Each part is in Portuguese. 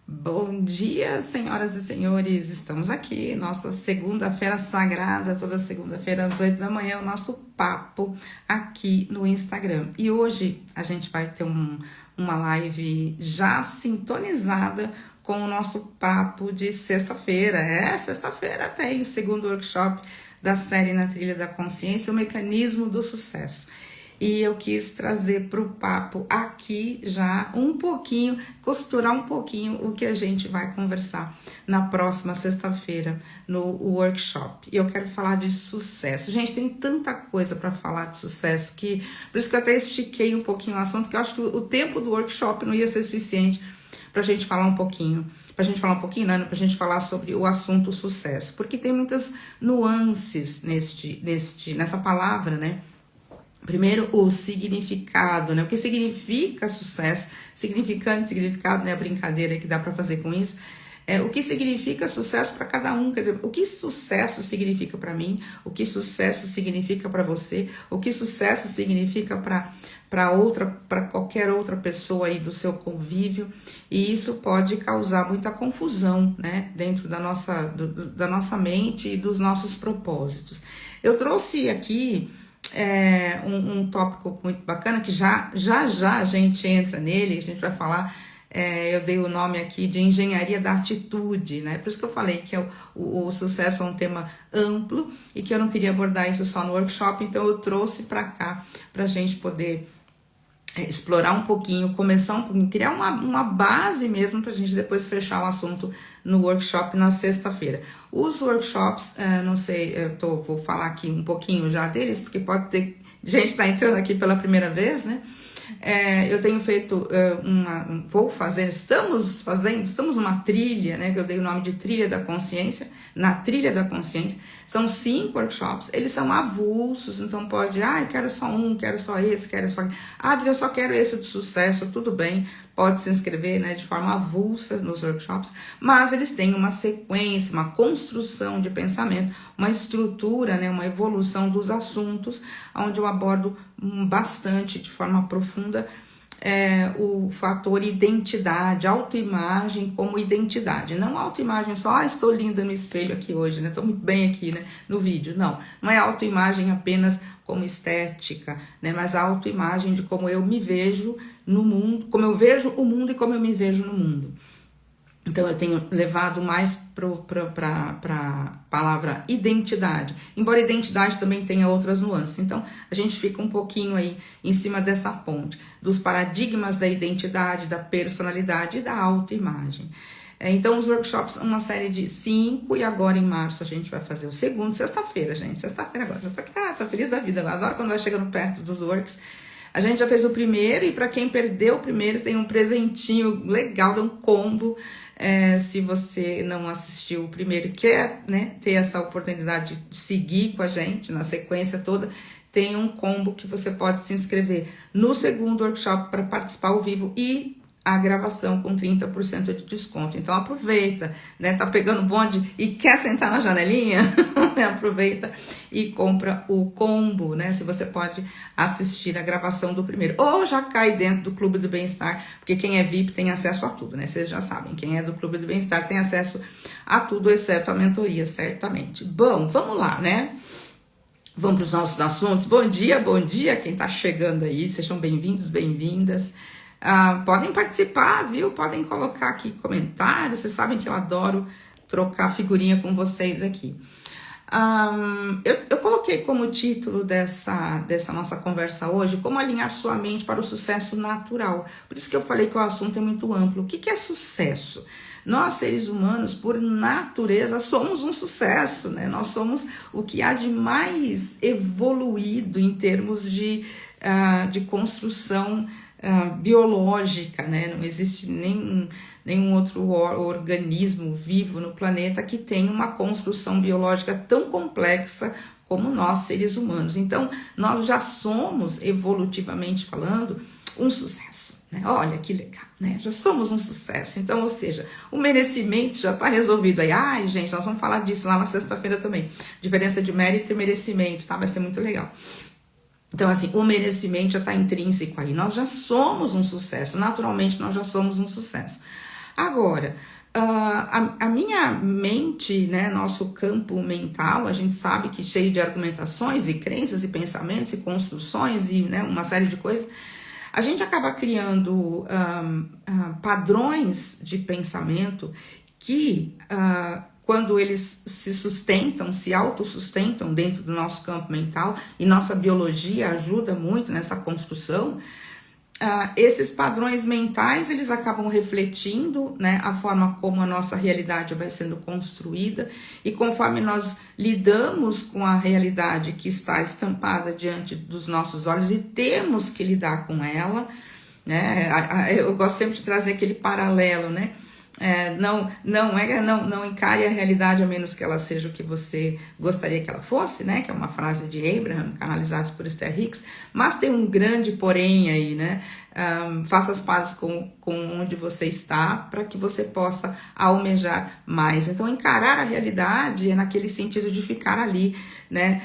Bom dia, senhoras e senhores, estamos aqui, nossa segunda-feira sagrada, toda segunda-feira às 8 da manhã, o nosso papo aqui no Instagram. E hoje a gente vai ter uma live já sintonizada com o nosso papo de sexta-feira. Sexta-feira tem o segundo workshop da série Na Trilha da Consciência, o Mecanismo do Sucesso. E eu quis trazer para o papo aqui já um pouquinho, costurar um pouquinho o que a gente vai conversar na próxima sexta-feira no workshop. E eu quero falar de sucesso. Gente, tem tanta coisa para falar de sucesso que, por isso que eu até estiquei um pouquinho o assunto, porque eu acho que o tempo do workshop não ia ser suficiente para a gente falar um pouquinho. Para a gente falar um pouquinho, não, para a gente falar sobre o assunto sucesso, porque tem muitas nuances nessa palavra, né? Primeiro, o significado, né? O que significa sucesso? Significante, significado, né? A brincadeira que dá para fazer com isso. O que significa sucesso para cada um? Quer dizer, o que sucesso significa para mim? O que sucesso significa para você? O que sucesso significa para qualquer outra pessoa aí do seu convívio? E isso pode causar muita confusão, né? Dentro da nossa mente e dos nossos propósitos. Eu trouxe aqui um tópico muito bacana, que já a gente entra nele, a gente vai falar, eu dei o nome aqui de engenharia da atitude, né? Por isso que eu falei que o sucesso é um tema amplo e que eu não queria abordar isso só no workshop, então eu trouxe para cá, para a gente poder explorar um pouquinho, começar um pouquinho, criar uma base mesmo para a gente depois fechar o assunto no workshop na sexta-feira. Os workshops, não sei, vou falar aqui um pouquinho já deles, porque pode ter gente que tá entrando aqui pela primeira vez, né? Eu tenho feito estamos numa trilha, né? Que eu dei o nome de Trilha da Consciência, na Trilha da Consciência. São 5 workshops, eles são avulsos, então pode, quero só um, quero só esse, quero só... Adri, eu só quero esse do sucesso, tudo bem, pode se inscrever, né, de forma avulsa nos workshops, mas eles têm uma sequência, uma construção de pensamento, uma estrutura, né, uma evolução dos assuntos, onde eu abordo bastante, de forma profunda, o fator identidade, autoimagem como identidade. Não autoimagem só, estou linda no espelho aqui hoje, né? Estou muito bem aqui, né, no vídeo. Não é autoimagem apenas como estética, né? Mas a autoimagem de como eu me vejo no mundo, como eu vejo o mundo e como eu me vejo no mundo. Então eu tenho levado mais para a palavra identidade, embora identidade também tenha outras nuances. Então a gente fica um pouquinho aí em cima dessa ponte, dos paradigmas da identidade, da personalidade e da autoimagem. Então os workshops, uma série de 5, e agora em março a gente vai fazer o segundo, sexta-feira, gente, sexta-feira agora, já tô feliz da vida, eu adoro quando vai chegando perto dos works. A gente já fez o primeiro, e para quem perdeu o primeiro tem um presentinho legal, um combo. Se você não assistiu o primeiro e quer, né, ter essa oportunidade de seguir com a gente na sequência toda, tem um combo que você pode se inscrever no segundo workshop para participar ao vivo e a gravação com 30% de desconto. Então aproveita, né? Tá pegando bonde e quer sentar na janelinha? Aproveita e compra o combo, né? Se você pode assistir a gravação do primeiro. Ou já cai dentro do Clube do Bem-Estar, porque quem é VIP tem acesso a tudo, né? Vocês já sabem, quem é do Clube do Bem-Estar tem acesso a tudo, exceto a mentoria, certamente. Bom, vamos lá, né? Vamos para os nossos assuntos. Bom dia quem tá chegando aí. Sejam bem-vindos, bem-vindas. Podem participar, viu? Podem colocar aqui comentários. Vocês sabem que eu adoro trocar figurinha com vocês aqui. Eu coloquei como título dessa nossa conversa hoje, como alinhar sua mente para o sucesso natural. Por isso que eu falei que o assunto é muito amplo. O que é sucesso? Nós, seres humanos, por natureza, somos um sucesso, né? Nós somos o que há de mais evoluído em termos de construção biológica, né? Não existe nenhum outro organismo vivo no planeta que tenha uma construção biológica tão complexa como nós, seres humanos. Então, nós já somos, evolutivamente falando, um sucesso, né? Olha que legal, né? Já somos um sucesso. Então, ou seja, o merecimento já está resolvido aí. Ai, gente, nós vamos falar disso lá na sexta-feira também. Diferença de mérito e merecimento, tá? Vai ser muito legal. Então, assim, o merecimento já está intrínseco aí. Nós já somos um sucesso. Naturalmente, nós já somos um sucesso. Agora, a minha mente, né, nosso campo mental, a gente sabe que cheio de argumentações e crenças e pensamentos e construções e, né, uma série de coisas, a gente acaba criando padrões de pensamento que, quando eles se sustentam, se autossustentam dentro do nosso campo mental, e nossa biologia ajuda muito nessa construção, esses padrões mentais, eles acabam refletindo, né, a forma como a nossa realidade vai sendo construída, e conforme nós lidamos com a realidade que está estampada diante dos nossos olhos e temos que lidar com ela, né, eu gosto sempre de trazer aquele paralelo, né, não encare a realidade a menos que ela seja o que você gostaria que ela fosse, né? Que é uma frase de Abraham, canalizada por Esther Hicks, mas tem um grande porém aí, né? Faça as pazes com onde você está para que você possa almejar mais. Então, encarar a realidade é naquele sentido de ficar ali, né?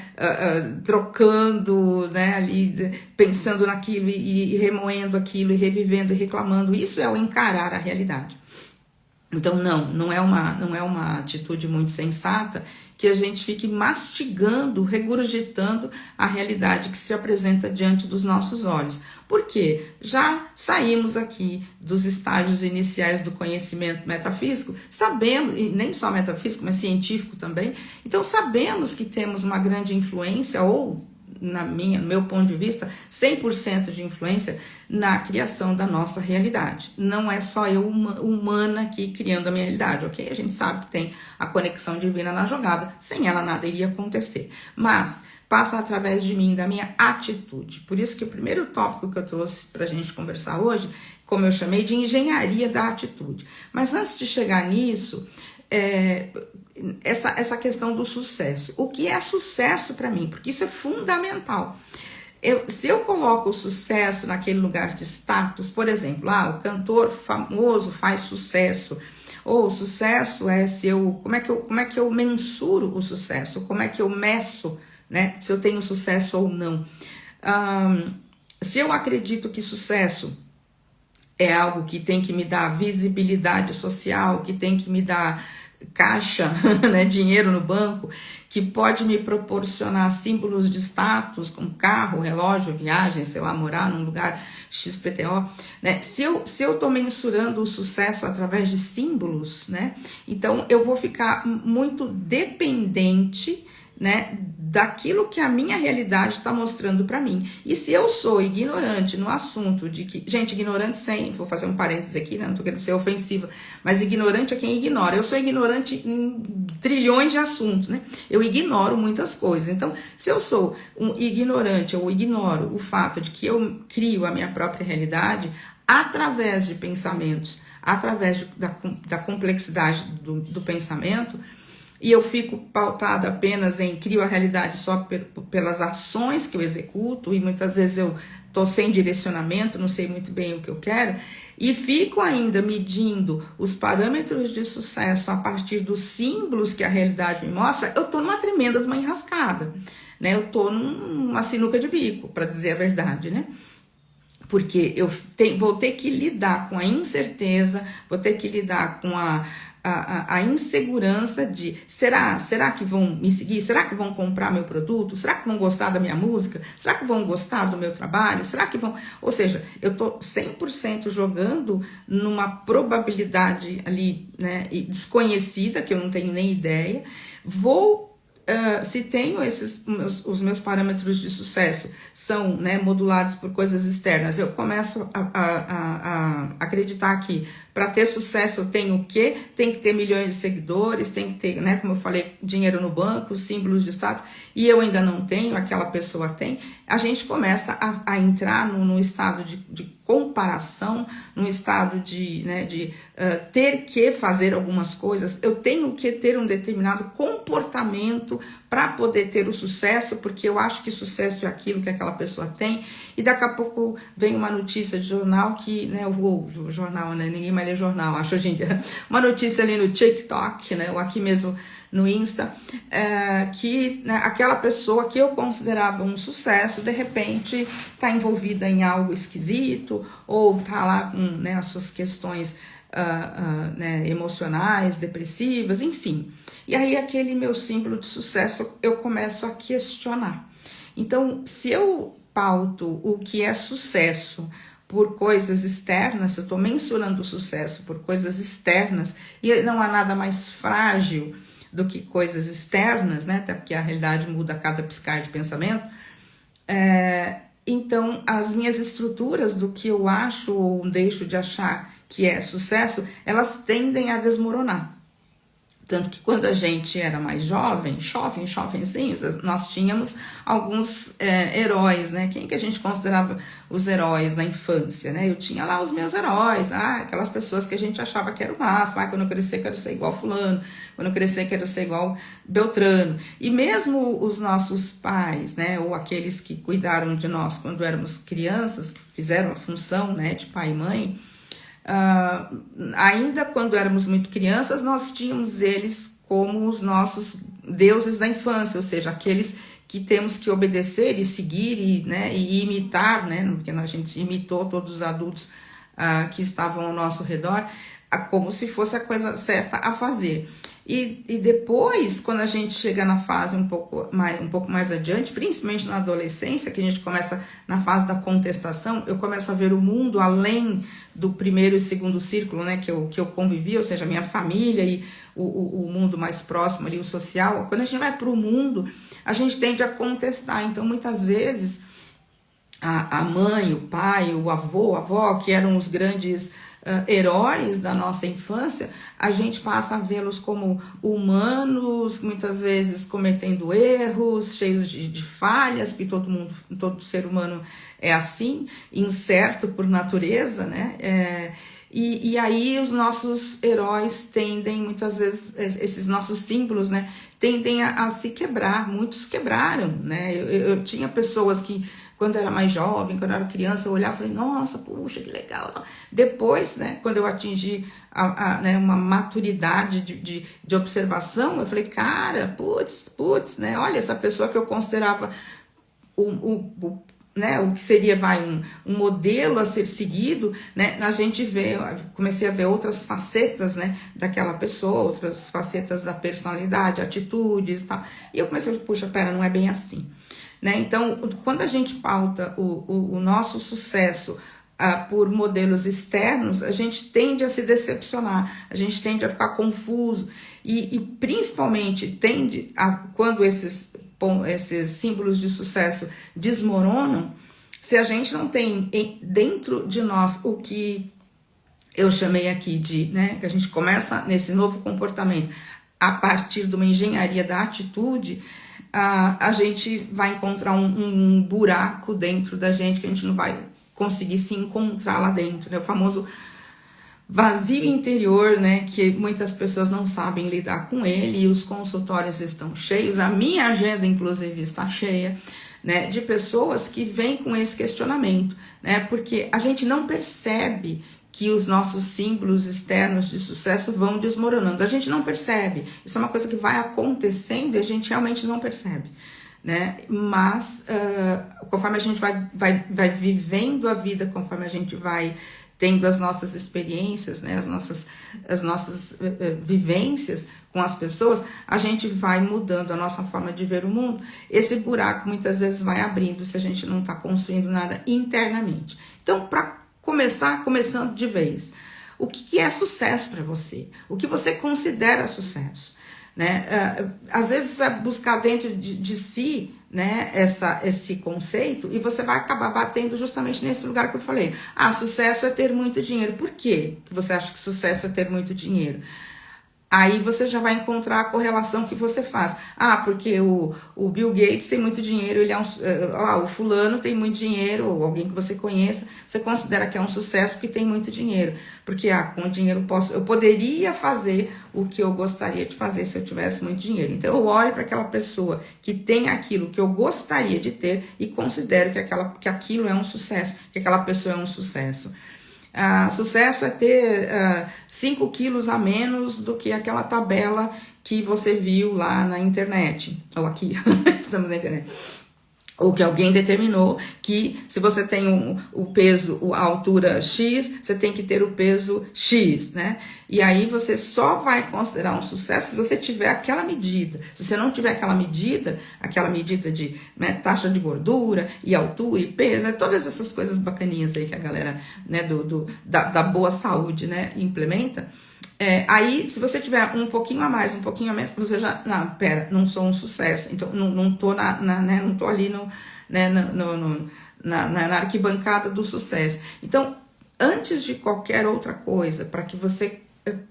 Trocando, né? Ali, pensando naquilo e remoendo aquilo e revivendo e reclamando. Isso é o encarar a realidade. Então, não é uma atitude muito sensata que a gente fique mastigando, regurgitando a realidade que se apresenta diante dos nossos olhos. Por quê? Já saímos aqui dos estágios iniciais do conhecimento metafísico, sabemos, e nem só metafísico, mas científico também, então sabemos que temos uma grande influência, ou no meu ponto de vista, 100% de influência na criação da nossa realidade. Não é só eu, humana, aqui criando a minha realidade, ok? A gente sabe que tem a conexão divina na jogada, sem ela nada iria acontecer. Mas passa através de mim, da minha atitude. Por isso que o primeiro tópico que eu trouxe para a gente conversar hoje, como eu chamei, de engenharia da atitude. Mas antes de chegar nisso, essa questão do sucesso. O que é sucesso para mim? Porque isso é fundamental. Se eu coloco o sucesso naquele lugar de status, por exemplo, o cantor famoso faz sucesso, ou o sucesso é como é que eu mensuro o sucesso, como é que eu meço, né, se eu tenho sucesso ou não. Se eu acredito que sucesso é algo que tem que me dar visibilidade social, que tem que me dar caixa, né, dinheiro no banco, que pode me proporcionar símbolos de status, como carro, relógio, viagem, sei lá, morar num lugar XPTO, né? Se eu estou mensurando o sucesso através de símbolos, né, então eu vou ficar muito dependente, né, daquilo que a minha realidade está mostrando para mim. E se eu sou ignorante no assunto de que, gente, ignorante vou fazer um parênteses aqui, né, não tô querendo ser ofensiva, mas ignorante é quem ignora. Eu sou ignorante em trilhões de assuntos, né? Eu ignoro muitas coisas. Então, se eu sou um ignorante, eu ignoro o fato de que eu crio a minha própria realidade através de pensamentos, através da complexidade do pensamento, e eu fico pautada apenas em crio a realidade só pelas ações que eu executo, e muitas vezes eu estou sem direcionamento, não sei muito bem o que eu quero, e fico ainda medindo os parâmetros de sucesso a partir dos símbolos que a realidade me mostra, eu estou numa tremenda de uma enrascada, né? Eu estou numa sinuca de bico, para dizer a verdade, né? Porque eu vou ter que lidar com a incerteza, vou ter que lidar com a insegurança de será que vão me seguir? Será que vão comprar meu produto? Será que vão gostar da minha música? Será que vão gostar do meu trabalho? Será que vão... Ou seja, eu tô 100% jogando numa probabilidade ali, né, desconhecida, que eu não tenho nem ideia. Se tenho os meus parâmetros de sucesso são, né, modulados por coisas externas, eu começo a acreditar que para ter sucesso eu tenho o quê? Tem que ter milhões de seguidores, tem que ter, né, como eu falei, dinheiro no banco, símbolos de status, e eu ainda não tenho, aquela pessoa tem. A gente começa a entrar num estado de comparação, num estado de ter que fazer algumas coisas. Eu tenho que ter um determinado comportamento para poder ter o sucesso, porque eu acho que sucesso é aquilo que aquela pessoa tem, e daqui a pouco vem uma notícia de jornal que, né, jornal, né, ninguém mais lê jornal, acho hoje em dia, uma notícia ali no TikTok, né, ou aqui mesmo no Insta, que né, aquela pessoa que eu considerava um sucesso, de repente está envolvida em algo esquisito, ou está lá com né, as suas questões né, emocionais, depressivas, enfim. E aí aquele meu símbolo de sucesso eu começo a questionar. Então, se eu pauto o que é sucesso por coisas externas, se eu estou mensurando o sucesso por coisas externas, e não há nada mais frágil do que coisas externas, né? Até porque a realidade muda a cada piscar de pensamento. Então, as minhas estruturas do que eu acho ou deixo de achar que é sucesso, elas tendem a desmoronar. Tanto que quando a gente era mais jovenzinhos, nós tínhamos alguns heróis, né? Quem que a gente considerava os heróis na infância, né? Eu tinha lá os meus heróis, aquelas pessoas que a gente achava que era o máximo. Quando eu crescer, quero ser igual fulano. Quando eu crescer, quero ser igual Beltrano. E mesmo os nossos pais, né? Ou aqueles que cuidaram de nós quando éramos crianças, que fizeram a função, né? De pai e mãe, ainda quando éramos muito crianças, nós tínhamos eles como os nossos deuses da infância, ou seja, aqueles que temos que obedecer e seguir e imitar, né? Porque a gente imitou todos os adultos que estavam ao nosso redor, como se fosse a coisa certa a fazer. E depois, quando a gente chega na fase um pouco mais adiante, principalmente na adolescência, que a gente começa na fase da contestação, eu começo a ver o mundo além do primeiro e segundo círculo, né, que eu convivi, ou seja, a minha família e o mundo mais próximo ali, o social. Quando a gente vai para o mundo, a gente tende a contestar. Então, muitas vezes, a mãe, o pai, o avô, a avó, que eram os grandes heróis da nossa infância, a gente passa a vê-los como humanos, muitas vezes cometendo erros, cheios de falhas, porque todo ser humano é assim, incerto por natureza, né? E aí os nossos heróis tendem, muitas vezes, esses nossos símbolos, né, tendem a se quebrar. Muitos quebraram, né? Eu tinha pessoas que, quando eu era mais jovem, quando eu era criança, eu olhava e falei, nossa, puxa, que legal. Depois, né, quando eu atingi né, uma maturidade de observação, eu falei, cara, putz, né, olha, essa pessoa que eu considerava né, o que seria um modelo a ser seguido, né, a gente comecei a ver outras facetas, né, daquela pessoa, outras facetas da personalidade, atitudes e tal. E eu comecei a puxa, pera, não é bem assim. Né? Então, quando a gente pauta o nosso sucesso por modelos externos, a gente tende a se decepcionar, a gente tende a ficar confuso e principalmente tende a, quando esses símbolos de sucesso desmoronam, se a gente não tem dentro de nós o que eu chamei aqui de, né, que a gente começa nesse novo comportamento a partir de uma engenharia da atitude, a gente vai encontrar um buraco dentro da gente que a gente não vai conseguir se encontrar lá dentro, né? O famoso vazio interior, né? Que muitas pessoas não sabem lidar com ele e os consultórios estão cheios, a minha agenda, inclusive, está cheia, né? De pessoas que vêm com esse questionamento, né? Porque a gente não percebe que os nossos símbolos externos de sucesso vão desmoronando. A gente não percebe. Isso é uma coisa que vai acontecendo e a gente realmente não percebe, né? Mas conforme a gente vai vivendo a vida, conforme a gente vai tendo as nossas experiências, né? as nossas vivências com as pessoas, a gente vai mudando a nossa forma de ver o mundo. Esse buraco muitas vezes vai abrindo se a gente não está construindo nada internamente. Então, para começando de vez, o que é sucesso para você? O que você considera sucesso? Né? Às vezes você vai buscar dentro de si, né, esse conceito e você vai acabar batendo justamente nesse lugar que eu falei. Sucesso é ter muito dinheiro. Por quê que você acha que sucesso é ter muito dinheiro? Aí você já vai encontrar a correlação que você faz. Porque o Bill Gates tem muito dinheiro, ele é o fulano tem muito dinheiro, ou alguém que você conheça, você considera que é um sucesso porque tem muito dinheiro. Porque com o dinheiro eu poderia fazer o que eu gostaria de fazer se eu tivesse muito dinheiro. Então eu olho para aquela pessoa que tem aquilo que eu gostaria de ter e considero que aquilo é um sucesso, que aquela pessoa é um sucesso. Sucesso é ter 5 quilos a menos do que aquela tabela que você viu lá na internet, ou aqui, estamos na internet. Ou que alguém determinou que se você tem o peso, a altura X, você tem que ter o peso X, né? E aí você só vai considerar um sucesso se você tiver aquela medida. Se você não tiver aquela medida de, né, taxa de gordura e altura e peso, né, todas essas coisas bacaninhas aí que a galera, né, da boa saúde, né, implementa. Aí, se você tiver um pouquinho a mais, um pouquinho a menos, você já, não, pera, não sou um sucesso, então não tô né, não tô ali na arquibancada do sucesso. Então, antes de qualquer outra coisa, para que você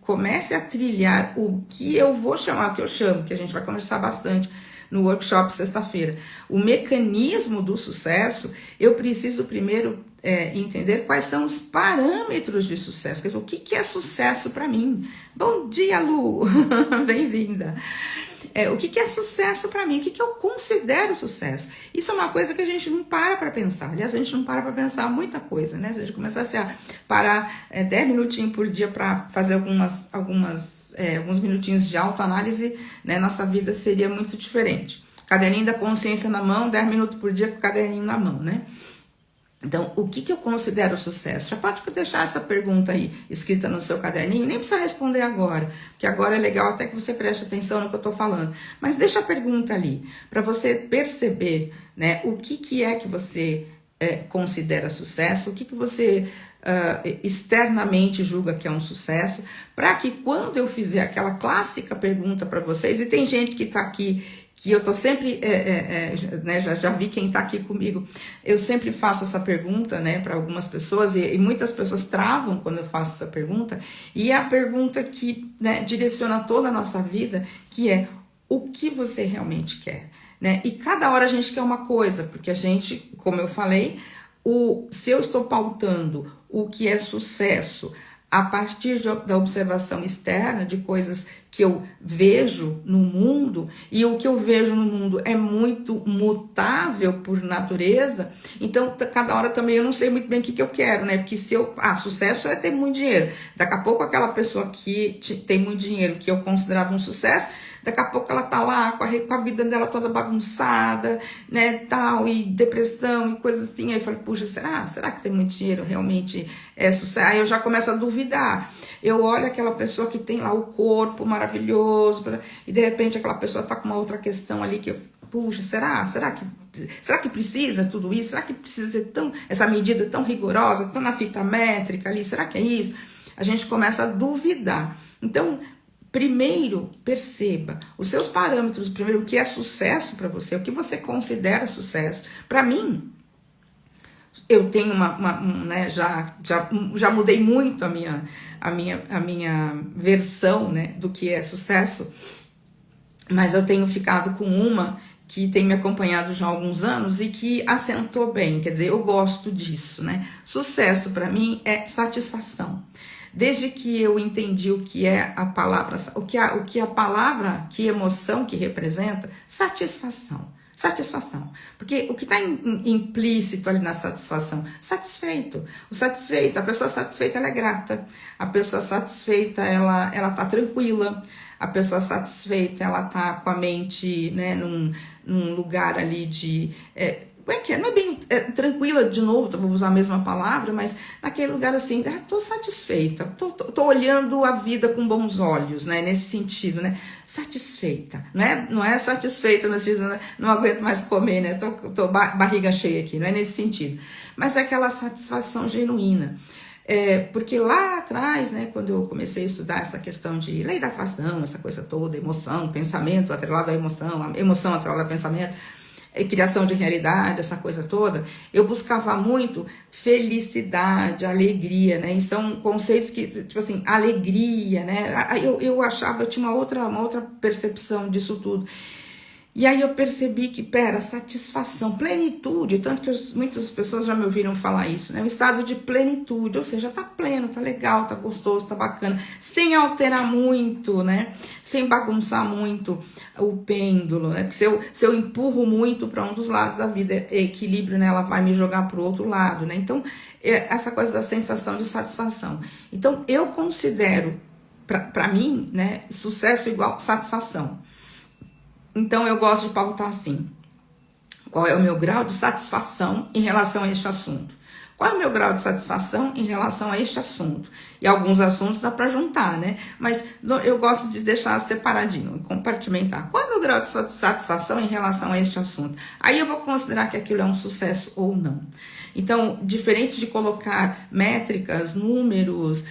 comece a trilhar o que eu vou chamar, o que eu chamo, que a gente vai conversar bastante no workshop sexta-feira, o mecanismo do sucesso, eu preciso primeiro entender quais são os parâmetros de sucesso. Quer dizer, o que é sucesso para mim? Bom dia, Lu! Bem-vinda! O que é sucesso para mim? O que eu considero sucesso? Isso é uma coisa que a gente não para pensar. Aliás, a gente não para pensar muita coisa, né? Se a gente começasse a parar 10 minutinhos por dia para fazer alguns minutinhos de autoanálise, né? Nossa vida seria muito diferente. Caderninho da consciência na mão, 10 minutos por dia com o caderninho na mão, né? Então, o que eu considero sucesso? Já pode deixar essa pergunta aí escrita no seu caderninho, nem precisa responder agora, porque agora é legal até que você preste atenção no que eu estou falando. Mas deixa a pergunta ali, para você perceber, né, o que é que você considera sucesso, o que você externamente julga que é um sucesso, para que quando eu fizer aquela clássica pergunta para vocês, e tem gente que está aqui, que eu tô sempre, né, já vi quem tá aqui comigo, eu sempre faço essa pergunta, né, para algumas pessoas, e muitas pessoas travam quando eu faço essa pergunta, e é a pergunta que, né, direciona toda a nossa vida, que é, o que você realmente quer, né? E cada hora a gente quer uma coisa, porque a gente, como eu falei, se eu estou pautando o que é sucesso a partir da observação externa de coisas que eu vejo no mundo, e o que eu vejo no mundo é muito mutável por natureza, então cada hora também eu não sei muito bem o que eu quero, né? Porque sucesso é ter muito dinheiro. Daqui a pouco aquela pessoa que tem muito dinheiro, que eu considerava um sucesso, daqui a pouco ela tá lá com a vida dela toda bagunçada, né, tal, e depressão e coisas assim. Aí eu falei, puxa, será que ter muito dinheiro realmente é sucesso? Aí eu já começo a duvidar. Eu olho aquela pessoa que tem lá o corpo maravilhoso, e de repente aquela pessoa tá com uma outra questão ali que eu, puxa, será que precisa tudo isso? Será que precisa ter essa medida tão rigorosa, tão na fita métrica ali? Será que é isso? A gente começa a duvidar. Então, primeiro, perceba os seus parâmetros, primeiro, o que é sucesso para você, o que você considera sucesso. Para mim, eu tenho né, já mudei muito a minha versão, né, do que é sucesso, mas eu tenho ficado com uma que tem me acompanhado já há alguns anos e que assentou bem, quer dizer, eu gosto disso, né? Sucesso para mim é satisfação. Desde que eu entendi o que é a palavra, que emoção que representa, satisfação. Satisfação. Porque o que está implícito ali na satisfação? Satisfeito. A pessoa satisfeita, ela é grata. A pessoa satisfeita, ela tá tranquila. A pessoa satisfeita, ela tá com a mente, né, num lugar ali de... não é bem tranquila, de novo, vou usar a mesma palavra, mas naquele lugar assim, tô satisfeita, tô olhando a vida com bons olhos, né, nesse sentido, né, satisfeita, não é satisfeita no sentido, né, não aguento mais comer, né, tô barriga cheia aqui, não é nesse sentido, mas é aquela satisfação genuína. Porque lá atrás, né, quando eu comecei a estudar essa questão de lei da atração, essa coisa toda, emoção, pensamento atrelado à emoção, a emoção atrelada ao pensamento, criação de realidade, essa coisa toda, eu buscava muito felicidade, alegria, né? E são conceitos que, tipo assim, alegria, né? Eu achava, eu tinha uma outra percepção disso tudo. E aí eu percebi que, satisfação, plenitude, tanto que muitas pessoas já me ouviram falar isso, né? Um estado de plenitude, ou seja, tá pleno, tá legal, tá gostoso, tá bacana, sem alterar muito, né? Sem bagunçar muito o pêndulo, né? Porque se eu empurro muito para um dos lados, a vida é equilíbrio, né? Ela vai me jogar para o outro lado, né? Então, essa coisa da sensação de satisfação. Então, eu considero, para mim, né, sucesso igual satisfação. Então, eu gosto de pautar assim: qual é o meu grau de satisfação em relação a este assunto? Qual é o meu grau de satisfação em relação a este assunto? E alguns assuntos dá para juntar, né? Mas eu gosto de deixar separadinho, compartimentar. Qual é o meu grau de satisfação em relação a este assunto? Aí eu vou considerar que aquilo é um sucesso ou não. Então, diferente de colocar métricas, números,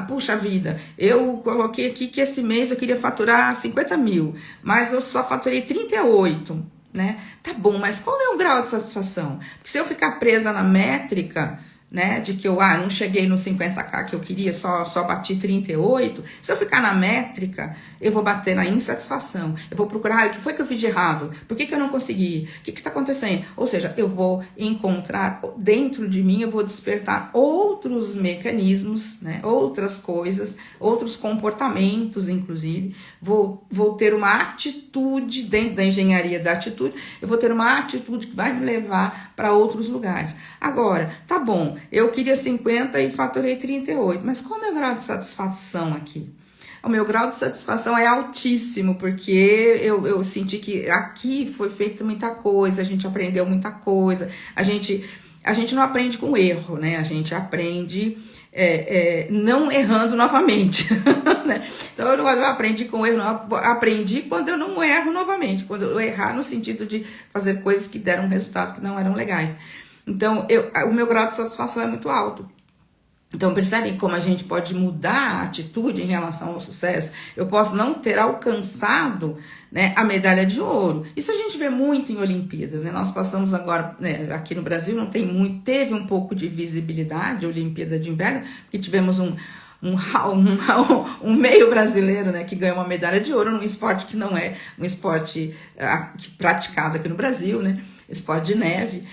puxa vida, eu coloquei aqui que esse mês eu queria faturar 50 mil, mas eu só faturei 38, né? Tá bom, mas qual é o grau de satisfação? Porque se eu ficar presa na métrica, né, de que eu não cheguei no 50k que eu queria, só bati 38, se eu ficar na métrica, eu vou bater na insatisfação, eu vou procurar o que foi que eu fiz de errado, por que eu não consegui, o que está acontecendo? Ou seja, eu vou encontrar dentro de mim, eu vou despertar outros mecanismos, né, outras coisas, outros comportamentos, inclusive, vou ter uma atitude dentro da engenharia da atitude, eu vou ter uma atitude que vai me levar para outros lugares. Agora, tá bom, eu queria 50 e faturei 38, mas qual é o meu grau de satisfação aqui? O meu grau de satisfação é altíssimo, porque eu senti que aqui foi feita muita coisa, a gente aprendeu muita coisa, a gente não aprende com erro, né? A gente aprende não errando novamente, né? Então eu não aprendi com erro, não, aprendi quando eu não erro novamente, quando eu errar no sentido de fazer coisas que deram resultado que não eram legais. Então, o meu grau de satisfação é muito alto. Então, percebem como a gente pode mudar a atitude em relação ao sucesso? Eu posso não ter alcançado, né, a medalha de ouro. Isso a gente vê muito em Olimpíadas, né? Nós passamos agora, né, aqui no Brasil, não tem muito, teve um pouco de visibilidade, a Olimpíada de Inverno, porque tivemos um meio brasileiro, né, que ganhou uma medalha de ouro num esporte que não é um esporte praticado aqui no Brasil, né? Esporte de neve.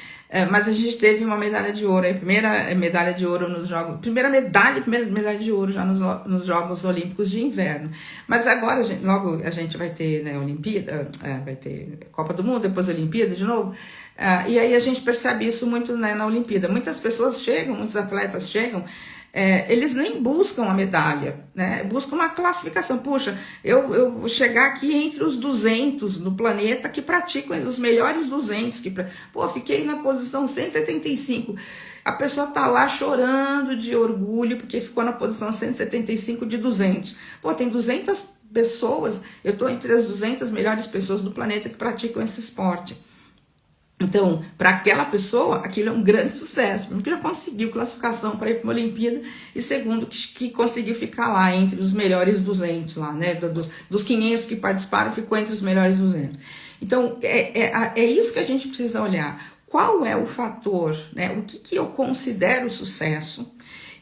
Mas a gente teve uma medalha de ouro, a primeira medalha de ouro nos Jogos, primeira medalha de ouro já nos Jogos Olímpicos de Inverno. Mas agora, logo a gente vai ter, né, Olimpíada, vai ter Copa do Mundo, depois Olimpíada de novo, e aí a gente percebe isso muito, né, na Olimpíada. Muitas pessoas chegam, muitos atletas chegam, eles nem buscam a medalha, né? Buscam uma classificação. Puxa, eu vou chegar aqui entre os 200 no planeta que praticam, os melhores 200. Fiquei na posição 175. A pessoa tá lá chorando de orgulho porque ficou na posição 175 de 200. Tem 200 pessoas, eu tô entre as 200 melhores pessoas do planeta que praticam esse esporte. Então, para aquela pessoa, aquilo é um grande sucesso, porque já conseguiu classificação para ir para uma Olimpíada, e segundo, que conseguiu ficar lá entre os melhores 200 lá, né? Dos 500 que participaram, ficou entre os melhores 200. Então, é isso que a gente precisa olhar. Qual é o fator, né? O que eu considero sucesso?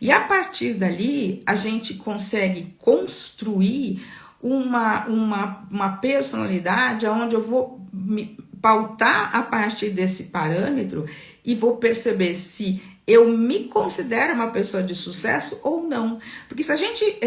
E a partir dali, a gente consegue construir uma personalidade onde eu vou me pautar a partir desse parâmetro e vou perceber se eu me considero uma pessoa de sucesso ou não. Porque se a gente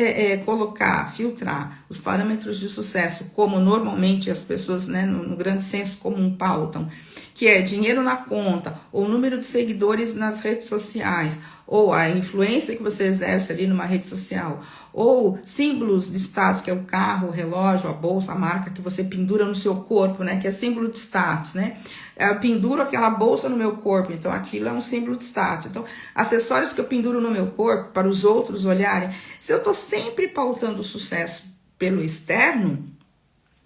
filtrar os parâmetros de sucesso, como normalmente as pessoas, né, no grande senso comum pautam, que é dinheiro na conta, ou número de seguidores nas redes sociais, ou a influência que você exerce ali numa rede social, ou símbolos de status, que é o carro, o relógio, a bolsa, a marca que você pendura no seu corpo, né, que é símbolo de status, né? Eu penduro aquela bolsa no meu corpo, então aquilo é um símbolo de status. Então, acessórios que eu penduro no meu corpo para os outros olharem. Se eu estou sempre pautando o sucesso pelo externo,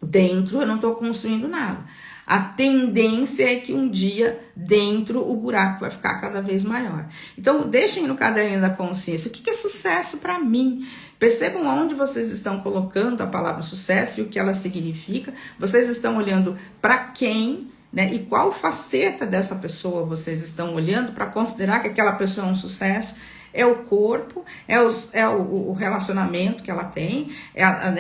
dentro eu não estou construindo nada. A tendência é que um dia dentro o buraco vai ficar cada vez maior. Então, deixem no caderninho da consciência o que é sucesso para mim. Percebam onde vocês estão colocando a palavra sucesso e o que ela significa. Vocês estão olhando para quem, né? E qual faceta dessa pessoa vocês estão olhando para considerar que aquela pessoa é um sucesso? É o corpo, é o relacionamento que ela tem, é a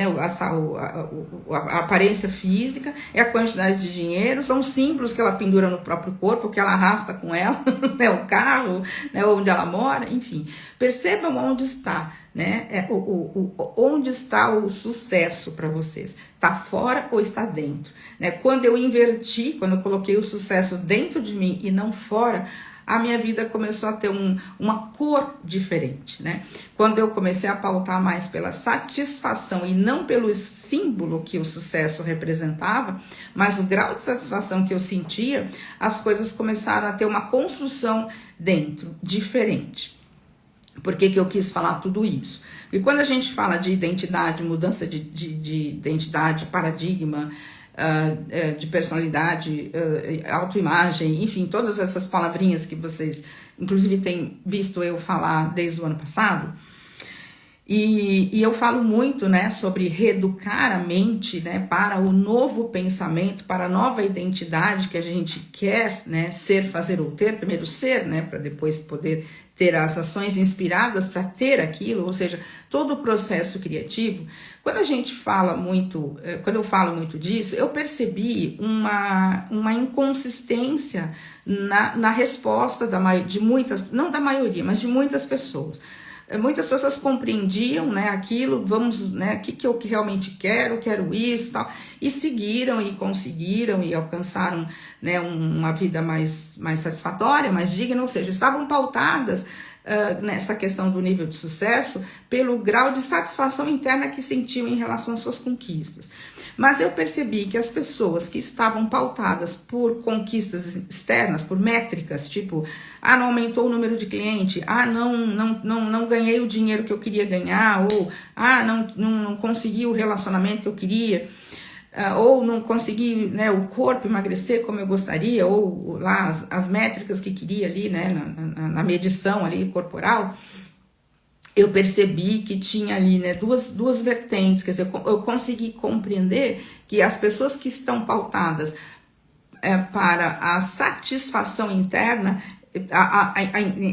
aparência física, é a quantidade de dinheiro, são os símbolos que ela pendura no próprio corpo, que ela arrasta com ela, né, o carro, né, onde ela mora, enfim. Percebam onde está, né, onde está o sucesso para vocês. Está fora ou está dentro? Né? Quando eu inverti, quando eu coloquei o sucesso dentro de mim e não fora, a minha vida começou a ter uma cor diferente, né? Quando eu comecei a pautar mais pela satisfação e não pelo símbolo que o sucesso representava, mas o grau de satisfação que eu sentia, as coisas começaram a ter uma construção dentro, diferente. Por que eu quis falar tudo isso? E quando a gente fala de identidade, mudança de identidade, paradigma, de personalidade, autoimagem, enfim, todas essas palavrinhas que vocês, inclusive, têm visto eu falar desde o ano passado. E eu falo muito, né, sobre reeducar a mente, né, para o novo pensamento, para a nova identidade que a gente quer, né, ser, fazer ou ter. Primeiro ser, né, para depois poder ter as ações inspiradas para ter aquilo, ou seja, todo o processo criativo. Quando a gente fala muito, quando eu falo muito disso, eu percebi uma inconsistência na resposta de muitas, não da maioria, mas de muitas pessoas. Muitas pessoas compreendiam, né, aquilo, né, o que eu realmente quero isso e tal, e seguiram e conseguiram e alcançaram, né, uma vida mais satisfatória, mais digna, ou seja, estavam pautadas nessa questão do nível de sucesso pelo grau de satisfação interna que sentiam em relação às suas conquistas. Mas eu percebi que as pessoas que estavam pautadas por conquistas externas, por métricas, tipo, não aumentou o número de cliente, não ganhei o dinheiro que eu queria ganhar, ou não consegui o relacionamento que eu queria, ou não consegui, né, o corpo emagrecer como eu gostaria, ou lá as métricas que queria ali, né, na medição ali corporal. Eu percebi que tinha ali, né, duas vertentes, quer dizer, eu consegui compreender que as pessoas que estão pautadas para a satisfação interna,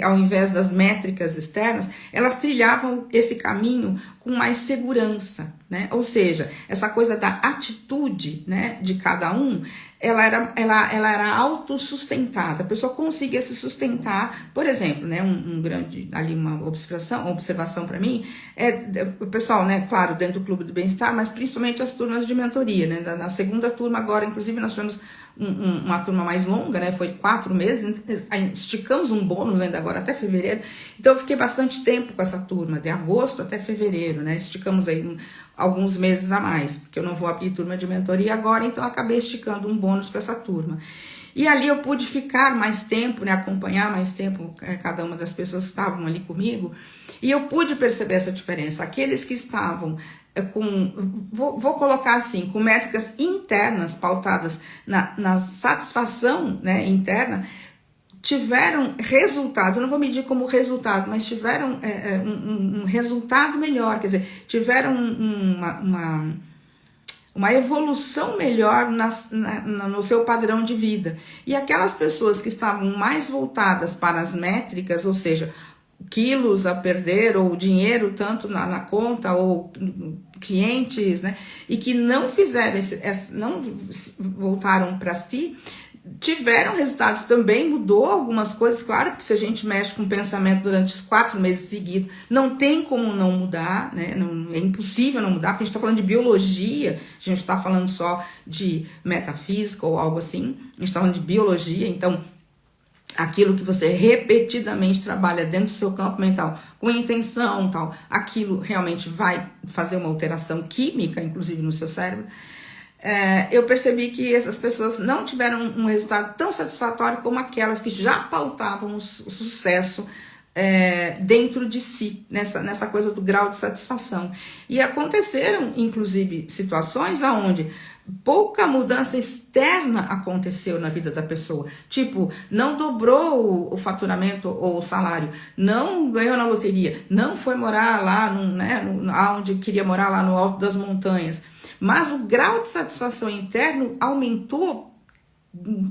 ao invés das métricas externas, elas trilhavam esse caminho com mais segurança, né? Ou seja, essa coisa da atitude, né, de cada um, ela era autossustentada. A pessoa conseguia se sustentar, por exemplo, né, uma observação para mim o pessoal, né, claro, dentro do Clube do Bem-Estar, mas principalmente as turmas de mentoria, né? Na segunda turma agora, inclusive, nós tivemos uma turma mais longa, né? Foi 4 meses, esticamos um bônus ainda agora até fevereiro, então eu fiquei bastante tempo com essa turma, de agosto até fevereiro, né? Esticamos aí alguns meses a mais, porque eu não vou abrir turma de mentoria agora, então eu acabei esticando um bônus para essa turma. E ali eu pude ficar mais tempo, né? Acompanhar mais tempo cada uma das pessoas que estavam ali comigo, e eu pude perceber essa diferença. Aqueles que estavam vou colocar assim, com métricas internas pautadas na satisfação, né, interna, tiveram resultados, eu não vou medir como resultado, mas tiveram um resultado melhor, quer dizer, tiveram uma evolução melhor no seu padrão de vida. E aquelas pessoas que estavam mais voltadas para as métricas, ou seja, quilos a perder, ou dinheiro tanto na conta, ou clientes, né, e que não fizeram não voltaram para si, tiveram resultados também. Mudou algumas coisas, claro, porque se a gente mexe com o pensamento durante os 4 meses seguidos, não tem como não mudar, né? É impossível não mudar, porque a gente está falando de biologia, a gente não está falando só de metafísica ou algo assim, a gente está falando de biologia. Então, aquilo que você repetidamente trabalha dentro do seu campo mental, com intenção, tal, aquilo realmente vai fazer uma alteração química, inclusive no seu cérebro. Eu percebi que essas pessoas não tiveram um resultado tão satisfatório como aquelas que já pautavam o sucesso dentro de si, nessa coisa do grau de satisfação. E aconteceram, inclusive, situações onde pouca mudança externa aconteceu na vida da pessoa, tipo, não dobrou o faturamento ou o salário, não ganhou na loteria, não foi morar lá onde queria morar, lá no alto das montanhas, mas o grau de satisfação interno aumentou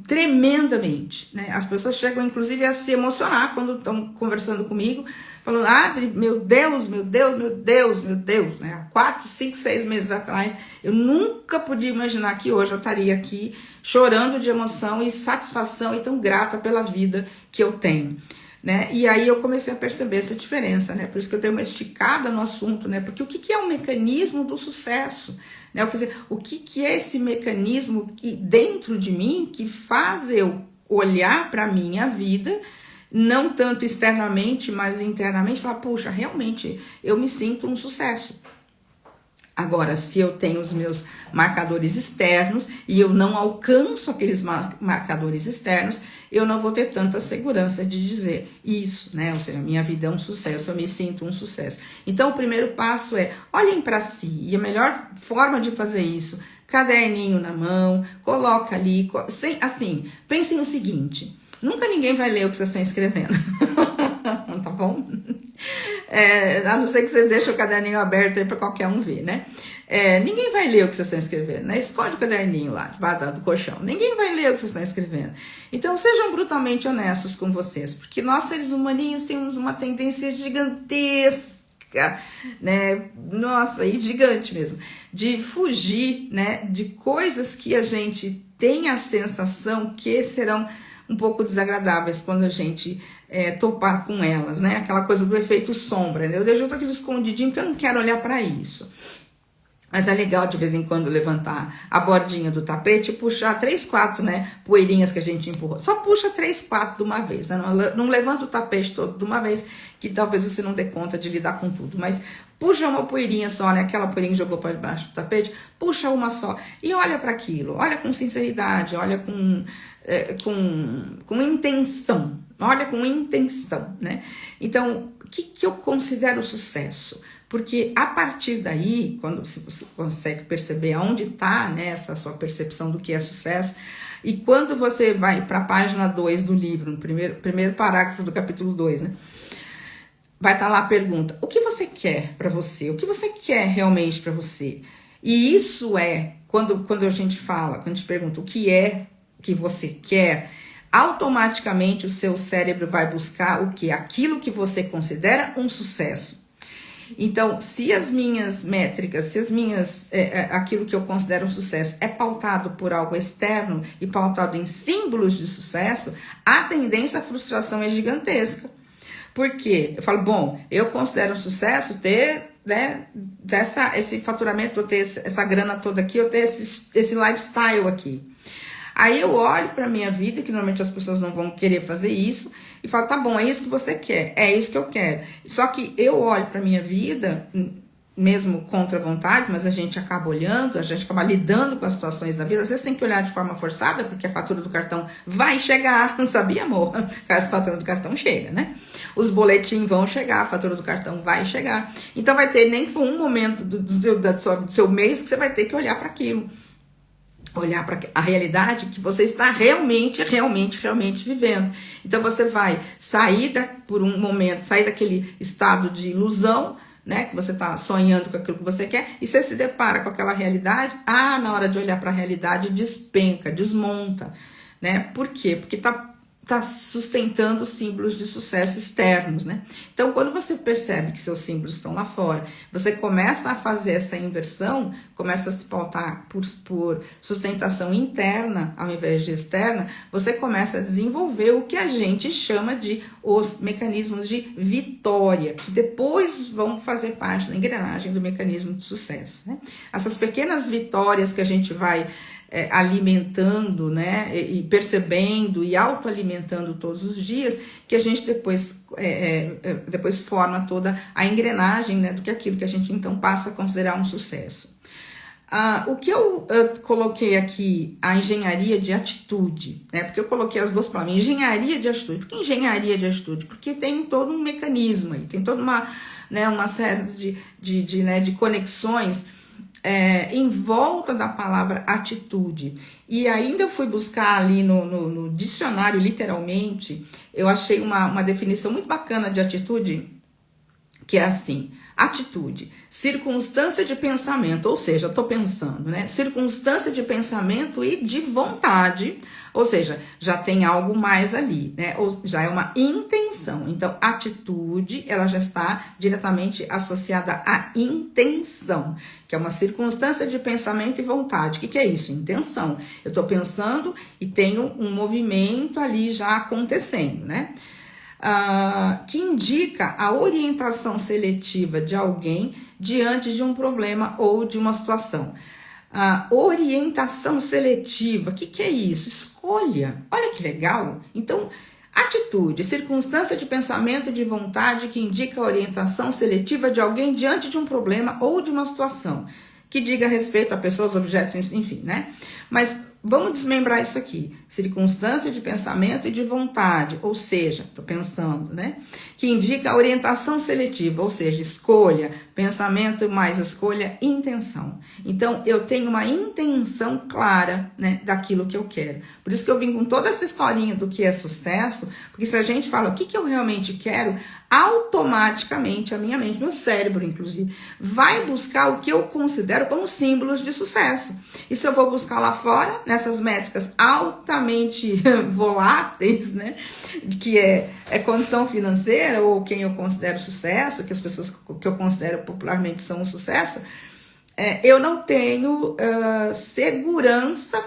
tremendamente, né? As pessoas chegam inclusive a se emocionar quando estão conversando comigo, falando, Adri, meu Deus, meu Deus, meu Deus, meu Deus, né? Há 4, 5, 6 meses atrás, eu nunca podia imaginar que hoje eu estaria aqui chorando de emoção e satisfação e tão grata pela vida que eu tenho. Né? E aí eu comecei a perceber essa diferença, né? Por isso que eu dei uma esticada no assunto, né? Porque o que é o mecanismo do sucesso? Né? Quer dizer, o que é esse mecanismo dentro de mim que faz eu olhar para a minha vida, não tanto externamente, mas internamente, falar, puxa, realmente eu me sinto um sucesso. Agora, se eu tenho os meus marcadores externos e eu não alcanço aqueles marcadores externos, eu não vou ter tanta segurança de dizer isso, né? Ou seja, minha vida é um sucesso, eu me sinto um sucesso. Então, o primeiro passo é, olhem para si. E a melhor forma de fazer isso, caderninho na mão, coloca ali, assim, pensem o seguinte, nunca ninguém vai ler o que vocês estão escrevendo, tá bom? A não ser que vocês deixem o caderninho aberto aí para qualquer um ver, né? Ninguém vai ler o que vocês estão escrevendo, né? Esconde o caderninho lá, debaixo do colchão. Ninguém vai ler o que vocês estão escrevendo. Então, sejam brutalmente honestos com vocês, porque nós, seres humaninhos, temos uma tendência gigantesca, né? Nossa, e gigante mesmo, de fugir, né? De coisas que a gente tem a sensação que serão um pouco desagradáveis quando a gente topar com elas, né? Aquela coisa do efeito sombra, né? Eu deixo aquilo escondidinho porque eu não quero olhar para isso. Mas é legal de vez em quando levantar a bordinha do tapete e puxar 3, 4, né, poeirinhas que a gente empurrou. Só puxa 3, 4 de uma vez, né? Não levanta o tapete todo de uma vez, que talvez você não dê conta de lidar com tudo. Mas puxa uma poeirinha só, né? Aquela poeirinha que jogou para debaixo do tapete, puxa uma só e olha para aquilo. Olha com sinceridade, olha com intenção. Olha com intenção, né? Então, o que eu considero sucesso? Porque a partir daí, quando você consegue perceber aonde está, né, essa sua percepção do que é sucesso, e quando você vai para a página 2 do livro, no primeiro parágrafo do capítulo 2, né, vai estar lá a pergunta, o que você quer para você? O que você quer realmente para você? E isso quando a gente fala, quando a gente pergunta o que é que você quer, automaticamente o seu cérebro vai buscar o que? Aquilo que você considera um sucesso. Então, se as minhas métricas, se aquilo que eu considero um sucesso é pautado por algo externo e pautado em símbolos de sucesso, a tendência à frustração é gigantesca. Por quê? Eu falo, bom, eu considero um sucesso ter, né, esse faturamento, eu ter essa grana toda aqui, eu ter esse lifestyle aqui. Aí eu olho para a minha vida, que normalmente as pessoas não vão querer fazer isso, e falo, tá bom, é isso que você quer, é isso que eu quero. Só que eu olho para a minha vida, mesmo contra a vontade, mas a gente acaba olhando, a gente acaba lidando com as situações da vida. Às vezes tem que olhar de forma forçada, porque a fatura do cartão vai chegar, não sabia, amor? A fatura do cartão chega, né? Os boletins vão chegar, a fatura do cartão vai chegar. Então vai ter nem por um momento do seu mês que você vai ter que olhar para aquilo. Olhar para a realidade que você está realmente vivendo. Então você vai sair por um momento, sair daquele estado de ilusão, né, que você está sonhando com aquilo que você quer, e você se depara com aquela realidade, na hora de olhar para a realidade despenca, desmonta, né? Por quê? Porque está sustentando símbolos de sucesso externos, né? Então, quando você percebe que seus símbolos estão lá fora, você começa a fazer essa inversão, começa a se pautar por sustentação interna ao invés de externa, você começa a desenvolver o que a gente chama de os mecanismos de vitória, que depois vão fazer parte da engrenagem do mecanismo de sucesso, né? Essas pequenas vitórias que a gente vai alimentando, né, e percebendo e autoalimentando todos os dias, que a gente depois forma toda a engrenagem, né, do que aquilo que a gente então passa a considerar um sucesso. O que eu coloquei aqui, a engenharia de atitude, né, porque eu coloquei as duas palavras, engenharia de atitude. Por que engenharia de atitude? Porque tem todo um mecanismo aí, tem toda uma série de conexões em volta da palavra atitude. E ainda eu fui buscar ali no dicionário, literalmente, eu achei uma definição muito bacana de atitude, que é assim: atitude, circunstância de pensamento, ou seja, eu tô pensando, né? Circunstância de pensamento e de vontade Ou seja, já tem algo mais ali, né? Ou já é uma intenção. Então, atitude, ela já está diretamente associada à intenção, que é uma circunstância de pensamento e vontade. O que é isso? Intenção. Eu estou pensando e tenho um movimento ali já acontecendo, né? Que indica a orientação seletiva de alguém diante de um problema ou de uma situação. Orientação seletiva, o que é isso? Escolha. Olha que legal. Então, atitude, circunstância de pensamento e de vontade que indica a orientação seletiva de alguém diante de um problema ou de uma situação que diga respeito a pessoas, objetos, enfim, né? Mas vamos desmembrar isso aqui. Circunstância de pensamento e de vontade, ou seja, estou pensando, né? Que indica a orientação seletiva, ou seja, escolha, pensamento mais escolha, intenção. Então, eu tenho uma intenção clara, né, daquilo que eu quero. Por isso que eu vim com toda essa historinha do que é sucesso, porque se a gente fala o que eu realmente quero, automaticamente a minha mente, meu cérebro, inclusive, vai buscar o que eu considero como símbolos de sucesso. E se eu vou buscar lá fora, nessas métricas altamente voláteis, né, que é condição financeira, ou quem eu considero sucesso, que as pessoas que eu considero popularmente são um sucesso, eu não tenho segurança,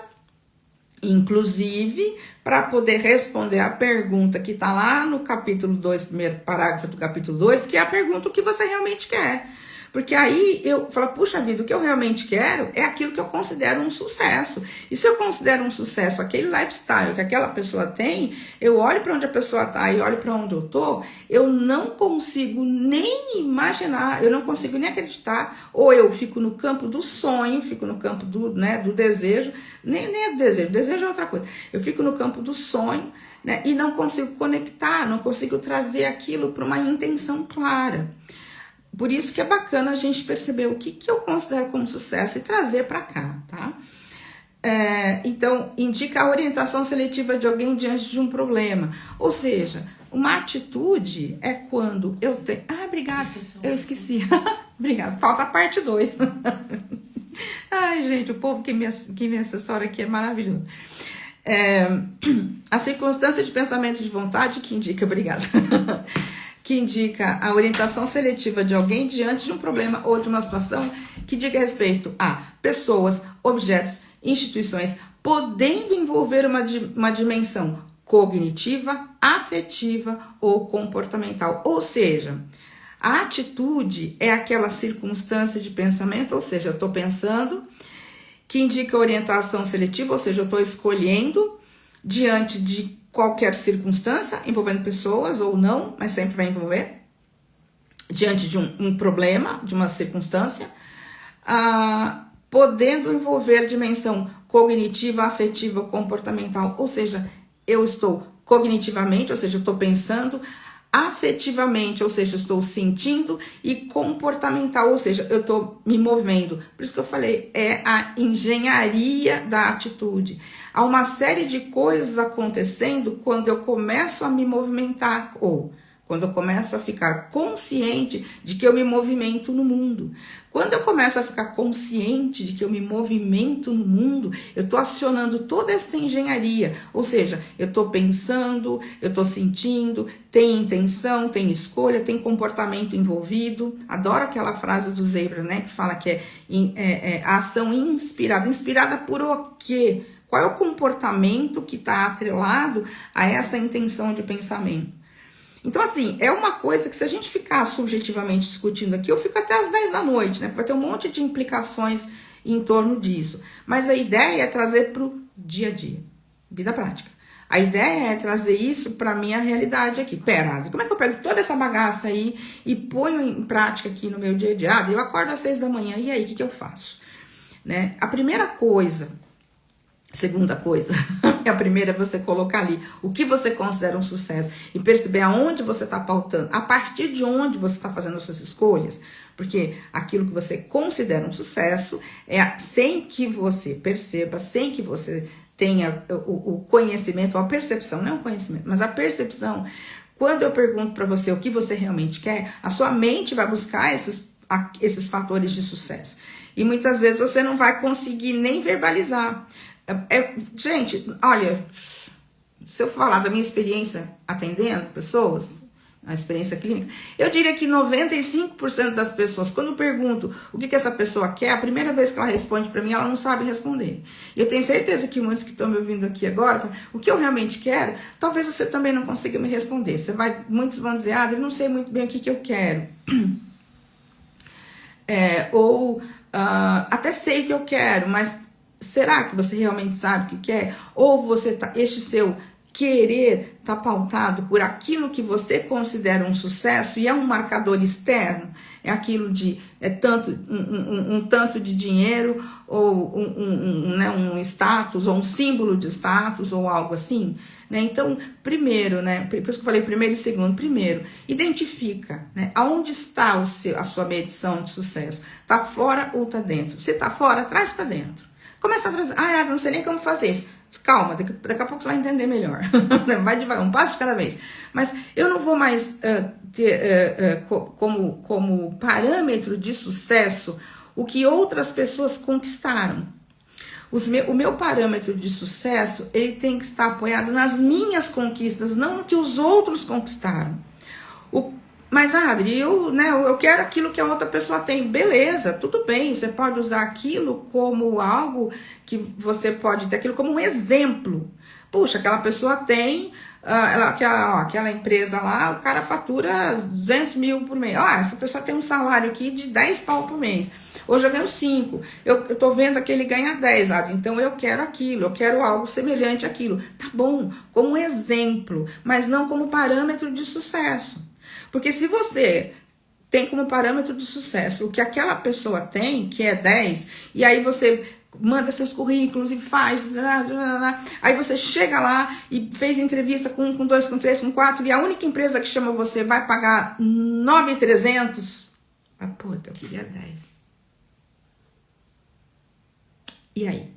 inclusive, para poder responder a pergunta que está lá no capítulo 2, primeiro parágrafo do capítulo 2, que é a pergunta o que você realmente quer. Porque aí eu falo, puxa vida, o que eu realmente quero é aquilo que eu considero um sucesso. E se eu considero um sucesso aquele lifestyle que aquela pessoa tem, eu olho para onde a pessoa está e olho para onde eu tô, eu não consigo nem imaginar, eu não consigo nem acreditar, ou eu fico no campo do sonho, fico no campo do, né, do desejo, nem é do desejo é outra coisa. Eu fico no campo do sonho, né, e não consigo conectar, não consigo trazer aquilo para uma intenção clara. Por isso que é bacana a gente perceber o que eu considero como sucesso e trazer para cá, tá? Então, indica a orientação seletiva de alguém diante de um problema. Ou seja, uma atitude é quando eu tenho... obrigada, eu esqueci. Obrigada, falta a parte 2. Ai, gente, o povo que me assessora aqui é maravilhoso. A circunstância de pensamento e de vontade que indica... Obrigada. Que indica a orientação seletiva de alguém diante de um problema ou de uma situação que diga respeito a pessoas, objetos, instituições, podendo envolver uma dimensão cognitiva, afetiva ou comportamental. Ou seja, a atitude é aquela circunstância de pensamento, ou seja, eu estou pensando, que indica orientação seletiva, ou seja, eu estou escolhendo diante de qualquer circunstância, envolvendo pessoas ou não, mas sempre vai envolver, diante de um problema, de uma circunstância, podendo envolver dimensão cognitiva, afetiva, comportamental, ou seja, eu estou cognitivamente, ou seja, eu estou pensando, afetivamente, ou seja, eu estou sentindo, e comportamental, ou seja, eu estou me movendo. Por isso que eu falei, é a engenharia da atitude. Há uma série de coisas acontecendo quando eu começo a me movimentar, ou quando eu começo a ficar consciente de que eu me movimento no mundo. Quando eu começo a ficar consciente de que eu me movimento no mundo, eu estou acionando toda essa engenharia. Ou seja, eu estou pensando, eu estou sentindo, tem intenção, tem escolha, tem comportamento envolvido. Adoro aquela frase do Zebra, né, que fala que é a ação inspirada. Inspirada por o quê? Qual é o comportamento que está atrelado a essa intenção de pensamento? Então, assim, é uma coisa que se a gente ficar subjetivamente discutindo aqui, eu fico até às 10 da noite, né? Vai ter um monte de implicações em torno disso. Mas a ideia é trazer para o dia a dia, vida prática. A ideia é trazer isso para a minha realidade aqui. Pera, como é que eu pego toda essa bagaça aí e ponho em prática aqui no meu dia a dia? Eu acordo às 6 da manhã, e aí, o que eu faço? Né? A primeira coisa... Segunda coisa, a primeira é você colocar ali o que você considera um sucesso e perceber aonde você está pautando, a partir de onde você está fazendo as suas escolhas, porque aquilo que você considera um sucesso é sem que você perceba, sem que você tenha o conhecimento, a percepção, não é um conhecimento, mas a percepção. Quando eu pergunto para você o que você realmente quer, a sua mente vai buscar esses fatores de sucesso e muitas vezes você não vai conseguir nem verbalizar. Gente, olha, se eu falar da minha experiência atendendo pessoas, a experiência clínica, eu diria que 95% das pessoas, quando eu pergunto o que essa pessoa quer, a primeira vez que ela responde para mim, ela não sabe responder. E eu tenho certeza que muitos que estão me ouvindo aqui agora, o que eu realmente quero, talvez você também não consiga me responder. Muitos vão dizer, eu não sei muito bem o que eu quero. Até sei o que eu quero, mas será que você realmente sabe o que quer? Ou este seu querer tá pautado por aquilo que você considera um sucesso e é um marcador externo? É aquilo de um tanto de dinheiro, ou um status, ou um símbolo de status, ou algo assim, né? Então, primeiro, né? Por isso que eu falei primeiro e segundo. Primeiro, identifica, né? Aonde está a sua medição de sucesso? Tá fora ou tá dentro? Se tá fora, traz para dentro. Começa a trazer. Eu não sei nem como fazer isso. Calma, daqui a pouco você vai entender melhor. Vai devagar, um passo de cada vez. Mas eu não vou mais ter como parâmetro de sucesso o que outras pessoas conquistaram. O meu parâmetro de sucesso, ele tem que estar apoiado nas minhas conquistas, não no que os outros conquistaram. Mas, Adri, eu quero aquilo que a outra pessoa tem. Beleza, tudo bem, você pode usar aquilo como algo que você pode ter, aquilo como um exemplo. Puxa, aquela pessoa tem, aquela empresa lá, o cara fatura 200 mil por mês. Essa pessoa tem um salário aqui de 10 pau por mês. Hoje eu ganho 5. Eu tô vendo que ele ganha 10, Adri, então eu quero aquilo, eu quero algo semelhante àquilo. Tá bom, como exemplo, mas não como parâmetro de sucesso. Porque se você tem como parâmetro de sucesso o que aquela pessoa tem, que é 10, e aí você manda seus currículos e faz, aí você chega lá e fez entrevista com 1, com 2, com 3, com 4, e a única empresa que chama você vai pagar 9.300, puta, eu queria 10. E aí?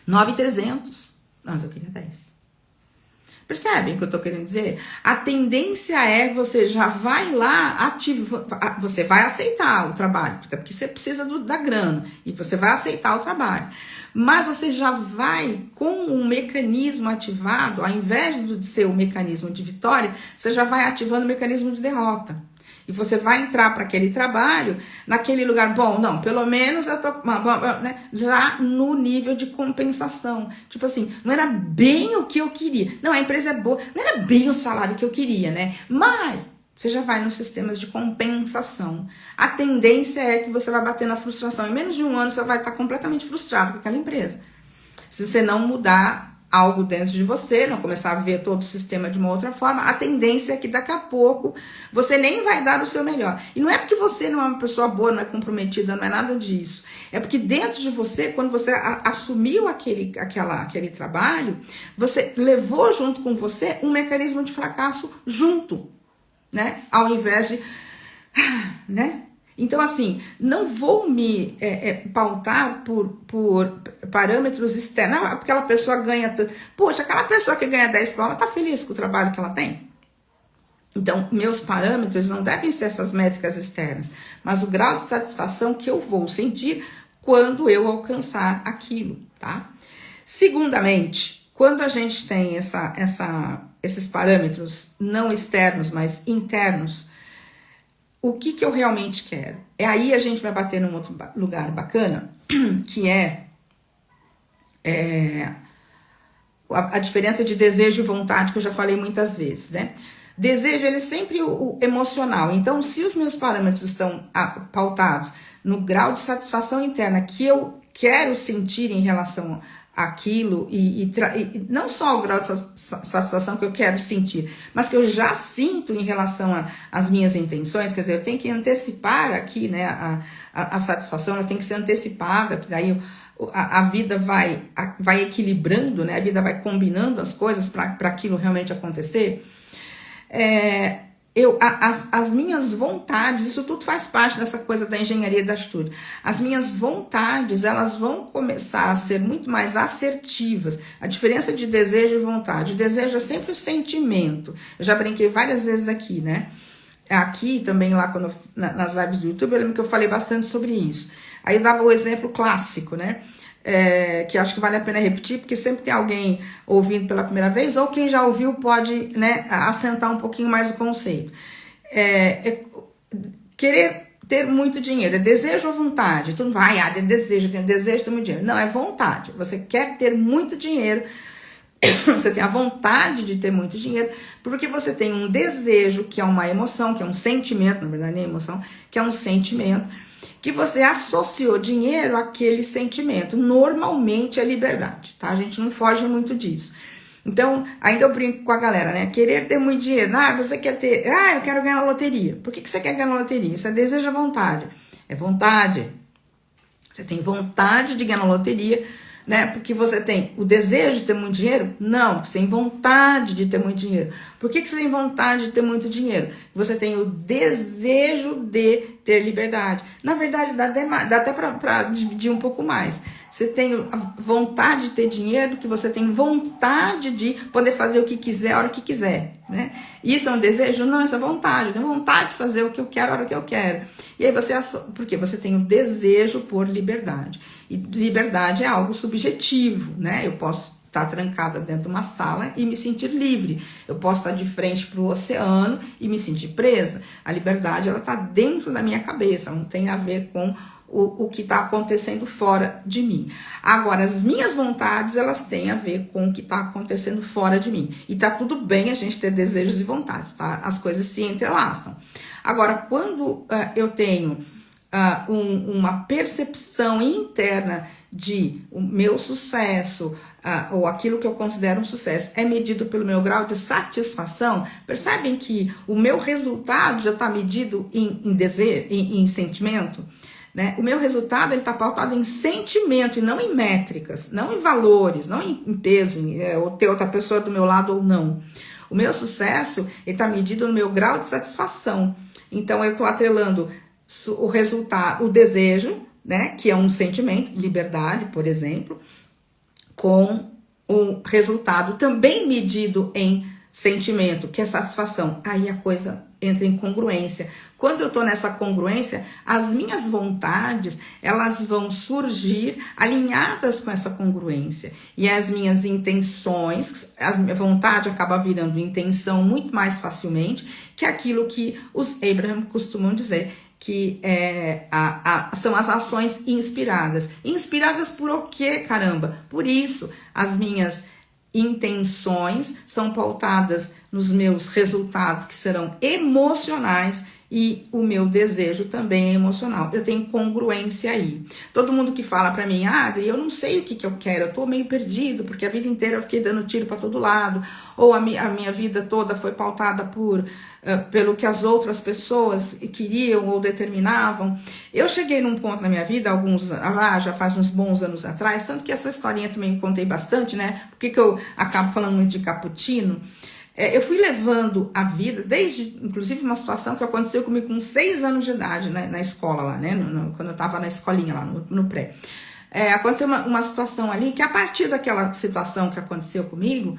9.300, não, eu queria 10. Percebem o que eu tô querendo dizer? A tendência é que você já vai lá você vai aceitar o trabalho, porque você precisa da grana, e você vai aceitar o trabalho. Mas você já vai com um mecanismo ativado, ao invés de ser o mecanismo de vitória, você já vai ativando o mecanismo de derrota. E você vai entrar para aquele trabalho, naquele lugar, pelo menos eu tô, né, já no nível de compensação. Tipo assim, não era bem o que eu queria. Não, a empresa é boa, não era bem o salário que eu queria, né? Mas você já vai nos sistemas de compensação. A tendência é que você vai bater na frustração. Em menos de um ano você vai estar completamente frustrado com aquela empresa. Se você não mudar algo dentro de você, não começar a ver todo o sistema de uma outra forma, a tendência é que daqui a pouco você nem vai dar o seu melhor. E não é porque você não é uma pessoa boa, não é comprometida, não é nada disso. É porque dentro de você, quando você assumiu aquele trabalho, você levou junto com você um mecanismo de fracasso junto, né? Ao invés de, né? Então, assim, não vou me pautar por parâmetros externos. Aquela pessoa ganha tanto. Poxa, aquela pessoa que ganha 10 pau, ela tá feliz com o trabalho que ela tem? Então, meus parâmetros não devem ser essas métricas externas, mas o grau de satisfação que eu vou sentir quando eu alcançar aquilo, tá? Segundamente, quando a gente tem esses parâmetros não externos, mas internos, o que eu realmente quero? Aí a gente vai bater num outro lugar bacana, que a diferença de desejo e vontade, que eu já falei muitas vezes, né? Desejo, ele é sempre o emocional. Então, se os meus parâmetros estão pautados no grau de satisfação interna que eu quero sentir em relação àquilo, e não só o grau de satisfação que eu quero sentir, mas que eu já sinto em relação às minhas intenções, quer dizer, eu tenho que antecipar aqui, né, a satisfação, ela tem que ser antecipada, porque daí a vida vai equilibrando, né, a vida vai combinando as coisas para aquilo realmente acontecer. As minhas vontades, isso tudo faz parte dessa coisa da engenharia da atitude. As minhas vontades, elas vão começar a ser muito mais assertivas. A diferença de desejo e vontade. O desejo é sempre o sentimento. Eu já brinquei várias vezes aqui, né? Aqui também, lá nas lives do YouTube, eu lembro que eu falei bastante sobre isso. Aí eu dava o exemplo clássico, né? que acho que vale a pena repetir, porque sempre tem alguém ouvindo pela primeira vez, ou quem já ouviu pode, né, assentar um pouquinho mais o conceito. Querer ter muito dinheiro, é desejo ou vontade? Tu não vai, desejo ter muito dinheiro. Não, é vontade. Você quer ter muito dinheiro, você tem a vontade de ter muito dinheiro, porque você tem um desejo, que é uma emoção, que é um sentimento, na verdade nem emoção, que é um sentimento, que você associou dinheiro àquele sentimento. Normalmente é liberdade, tá? A gente não foge muito disso. Então, ainda eu brinco com a galera, né? Querer ter muito dinheiro. Você quer ter... eu quero ganhar na loteria. Por que você quer ganhar na loteria? Isso é desejo ou vontade? É vontade. Você tem vontade de ganhar na loteria, né? Porque você tem o desejo de ter muito dinheiro? Não, você tem vontade de ter muito dinheiro. Por que você tem vontade de ter muito dinheiro? Você tem o desejo de ter liberdade. Na verdade, dá até para dividir um pouco mais. Você tem a vontade de ter dinheiro, que você tem vontade de poder fazer o que quiser, a hora que quiser, né? Isso é um desejo? Não, isso é vontade. Eu tenho vontade de fazer o que eu quero, a hora que eu quero. E aí porque você tem o desejo por liberdade. E liberdade é algo subjetivo, né? Eu posso estar trancada dentro de uma sala e me sentir livre. Eu posso estar de frente para o oceano e me sentir presa. A liberdade, ela está dentro da minha cabeça, não tem a ver com o que está acontecendo fora de mim. Agora, as minhas vontades, elas têm a ver com o que está acontecendo fora de mim. E tá tudo bem a gente ter desejos e vontades, tá? As coisas se entrelaçam. Agora, quando eu tenho uma percepção interna de o meu sucesso, ou aquilo que eu considero um sucesso, é medido pelo meu grau de satisfação, percebem que o meu resultado já está medido em desejo, em sentimento? Né? O meu resultado está pautado em sentimento e não em métricas, não em valores, não em peso, ou ter outra pessoa do meu lado ou não. O meu sucesso está medido no meu grau de satisfação. Então eu estou atrelando o resultado, o desejo, né, que é um sentimento, liberdade, por exemplo, com o resultado também medido em sentimento, que é satisfação. Aí a coisa entra em congruência. Quando eu tô nessa congruência, as minhas vontades, elas vão surgir alinhadas com essa congruência. E as minhas intenções, a minha vontade acaba virando intenção muito mais facilmente, que aquilo que os Abraham costumam dizer, que são as ações inspiradas. Inspiradas por o quê, caramba? Por isso, as minhas intenções são pautadas nos meus resultados, que serão emocionais, e o meu desejo também é emocional. Eu tenho congruência aí. Todo mundo que fala pra mim, Adri, eu não sei o que eu quero, eu tô meio perdido, porque a vida inteira eu fiquei dando tiro pra todo lado, ou a minha vida toda foi pautada pelo que as outras pessoas queriam ou determinavam. Eu cheguei num ponto na minha vida, já faz uns bons anos atrás, tanto que essa historinha também contei bastante, né? Por que eu acabo falando muito de cappuccino? Eu fui levando a vida, desde, inclusive, uma situação que aconteceu comigo com 6 anos de idade, né, na escola lá, né, quando eu tava na escolinha lá, no pré. Aconteceu uma situação ali, que a partir daquela situação que aconteceu comigo,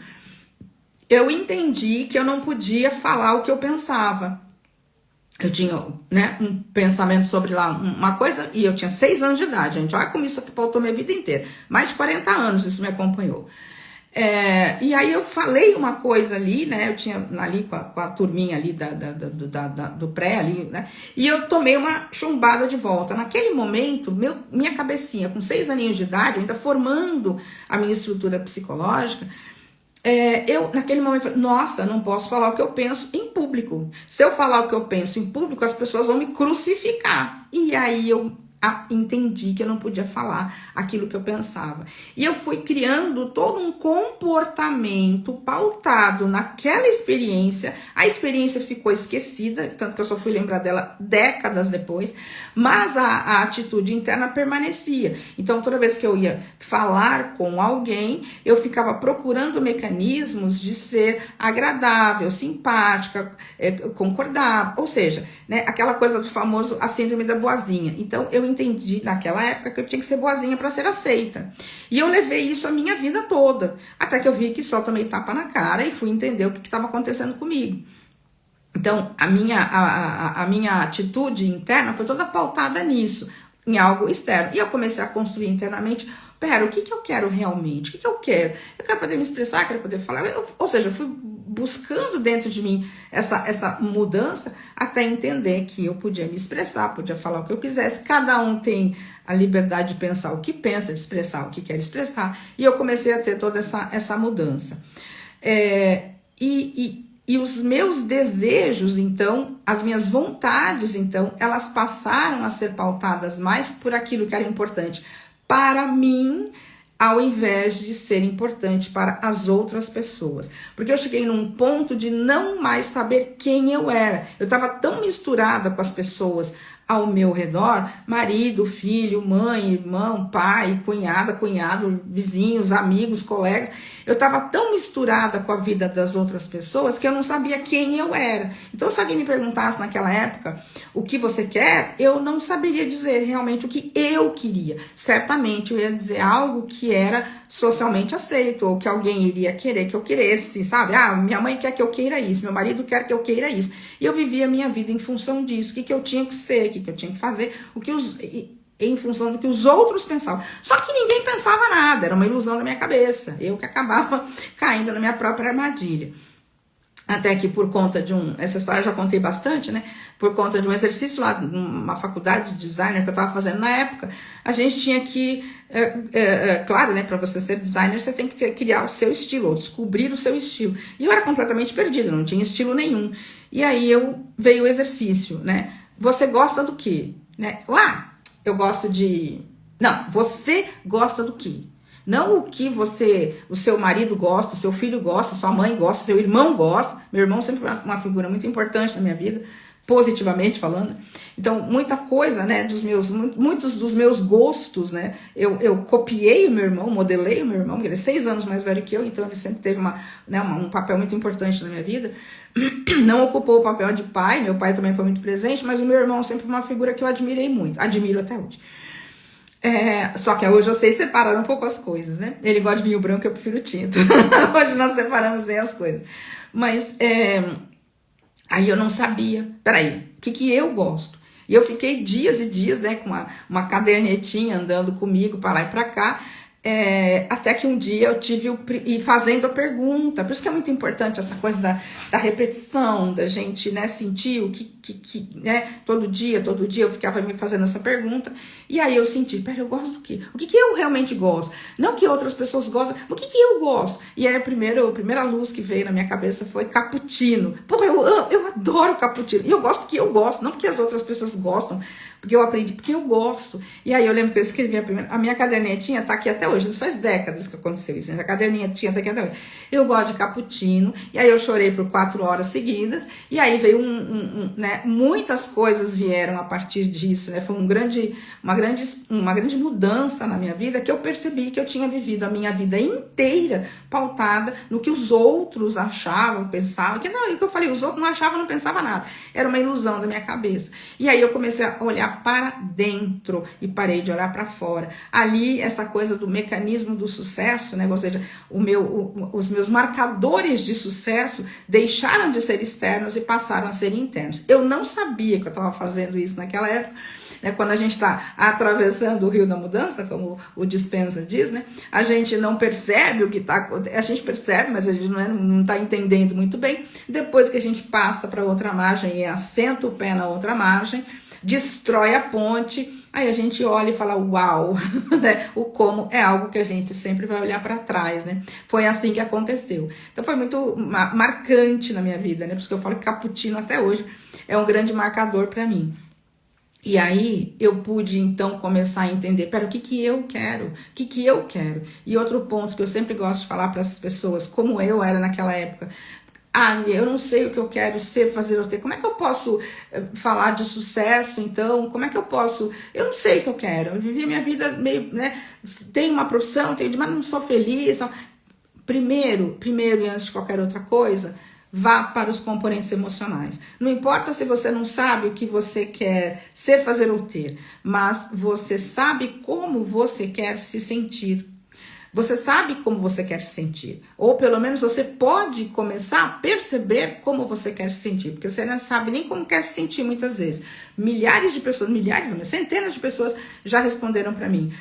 eu entendi que eu não podia falar o que eu pensava. Eu tinha, né, um pensamento sobre lá uma coisa, e eu tinha 6 anos de idade, gente. Olha como isso aqui pautou minha vida inteira. Mais de 40 anos isso me acompanhou. E aí eu falei uma coisa ali, né? Eu tinha ali com a turminha ali do pré ali, né? E eu tomei uma chumbada de volta. Naquele momento, minha cabecinha, com 6 aninhos de idade, ainda formando a minha estrutura psicológica, eu naquele momento falei, nossa, eu não posso falar o que eu penso em público. Se eu falar o que eu penso em público, as pessoas vão me crucificar. E aí eu entendi que eu não podia falar aquilo que eu pensava. E eu fui criando todo um comportamento pautado naquela experiência. A experiência ficou esquecida, tanto que eu só fui lembrar dela décadas depois, mas a atitude interna permanecia. Então, toda vez que eu ia falar com alguém, eu ficava procurando mecanismos de ser agradável, simpática, concordar, ou seja, né, aquela coisa do famoso a síndrome da boazinha. Então, eu entendi naquela época que eu tinha que ser boazinha para ser aceita. E eu levei isso a minha vida toda, até que eu vi que só tomei tapa na cara e fui entender o que estava acontecendo comigo. Então, a minha atitude interna foi toda pautada nisso, em algo externo. E eu comecei a construir internamente pera, o que que eu quero realmente? O que que eu quero? Eu quero poder me expressar, quero poder falar. Ou seja, eu fui buscando dentro de mim essa mudança até entender que eu podia me expressar, podia falar o que eu quisesse. Cada um tem a liberdade de pensar o que pensa, de expressar o que quer expressar. E eu comecei a ter toda essa mudança. E os meus desejos, então, as minhas vontades, então, elas passaram a ser pautadas mais por aquilo que era importante para mim, ao invés de ser importante para as outras pessoas. Porque eu cheguei num ponto de não mais saber quem eu era. Eu estava tão misturada com as pessoas ao meu redor, marido, filho, mãe, irmão, pai, cunhada, cunhado, vizinhos, amigos, colegas. Eu estava tão misturada com a vida das outras pessoas que eu não sabia quem eu era. Então, se alguém me perguntasse naquela época o que você quer, eu não saberia dizer realmente o que eu queria. Certamente eu ia dizer algo que era socialmente aceito, ou que alguém iria querer que eu queresse, sabe? Ah, minha mãe quer que eu queira isso, meu marido quer que eu queira isso. E eu vivia a minha vida em função disso, o que eu tinha que ser, o que eu tinha que fazer, em função do que os outros pensavam. Só que ninguém pensava nada, era uma ilusão da minha cabeça. Eu que acabava caindo na minha própria armadilha. Até que por conta de essa história eu já contei bastante, né? Por conta de um exercício lá, numa faculdade de designer que eu estava fazendo na época, a gente tinha que, claro, né? Para você ser designer, você tem que criar o seu estilo, ou descobrir o seu estilo. E eu era completamente perdida, não tinha estilo nenhum. E aí veio o exercício, né? Você gosta do quê? Né? Eu gosto de... Não, você gosta do quê? Não o que o seu marido gosta, o seu filho gosta, sua mãe gosta, seu irmão gosta. Meu irmão sempre foi uma figura muito importante na minha vida, positivamente falando. Então, muita coisa, né, muitos dos meus gostos, né, eu copiei o meu irmão, modelei o meu irmão, ele é 6 anos mais velho que eu, então ele sempre teve um papel muito importante na minha vida. Não ocupou o papel de pai, meu pai também foi muito presente, mas o meu irmão sempre foi uma figura que eu admirei muito, admiro até hoje. Só que hoje eu sei separar um pouco as coisas, né? Ele gosta de vinho branco, eu prefiro tinto. Hoje nós separamos bem as coisas. Mas aí eu não sabia, peraí, o que eu gosto? E eu fiquei dias e dias, né, com uma cadernetinha andando comigo para lá e para cá, até que um dia eu tive e fazendo a pergunta. Por isso que é muito importante essa coisa da repetição, da gente, né, sentir o que né, todo dia eu ficava me fazendo essa pergunta. E aí eu senti, pera, eu gosto do quê? O que eu realmente gosto? Não que outras pessoas gostam, o que eu gosto? E aí a primeira luz que veio na minha cabeça foi cappuccino. Porra, eu adoro cappuccino. E eu gosto porque eu gosto, não porque as outras pessoas gostam, porque eu aprendi, porque eu gosto. E aí eu lembro que eu escrevi a minha cadernetinha tá aqui até hoje. Isso faz décadas que aconteceu isso, né? A cadernetinha tá aqui até hoje. Eu gosto de cappuccino. E aí eu chorei por 4 horas seguidas. E aí veio né? Muitas coisas vieram a partir disso, né? Foi uma grande mudança na minha vida, que eu percebi que eu tinha vivido a minha vida inteira pautada no que os outros achavam, pensavam. Que não, é o que eu falei, os outros não achavam, não pensavam nada. Era uma ilusão da minha cabeça. E aí eu comecei a olhar para dentro e parei de olhar para fora. Ali, essa coisa do mecanismo do sucesso, né? Ou seja, os meus marcadores de sucesso deixaram de ser externos e passaram a ser internos. Eu não sabia que eu estava fazendo isso naquela época, né? Quando a gente está atravessando o rio da mudança, como o Dispenza diz, né? A gente não percebe o que está... A gente percebe, mas a gente não está entendendo muito bem. Depois que a gente passa para outra margem e assenta o pé na outra margem, destrói a ponte, aí a gente olha e fala, uau, né? O como é algo que a gente sempre vai olhar para trás, né? Foi assim que aconteceu. Então foi muito marcante na minha vida, né? Por isso que eu falo que cappuccino até hoje é um grande marcador para mim. E aí eu pude então começar a entender, pera, o que eu quero? O que eu quero? E outro ponto que eu sempre gosto de falar para as pessoas, como eu era naquela época, eu não sei o que eu quero ser, fazer ou ter. Como é que eu posso falar de sucesso, então? Como é que eu posso... Eu não sei o que eu quero. Eu vivi a minha vida meio, né? Tenho uma profissão, mas não sou feliz. Primeiro, e antes de qualquer outra coisa, vá para os componentes emocionais. Não importa se você não sabe o que você quer ser, fazer ou ter, mas você sabe como você quer se sentir. Você sabe como você quer se sentir. Ou pelo menos você pode começar a perceber como você quer se sentir. Porque você não sabe nem como quer se sentir muitas vezes. Milhares de pessoas, milhares, não, centenas de pessoas já responderam para mim.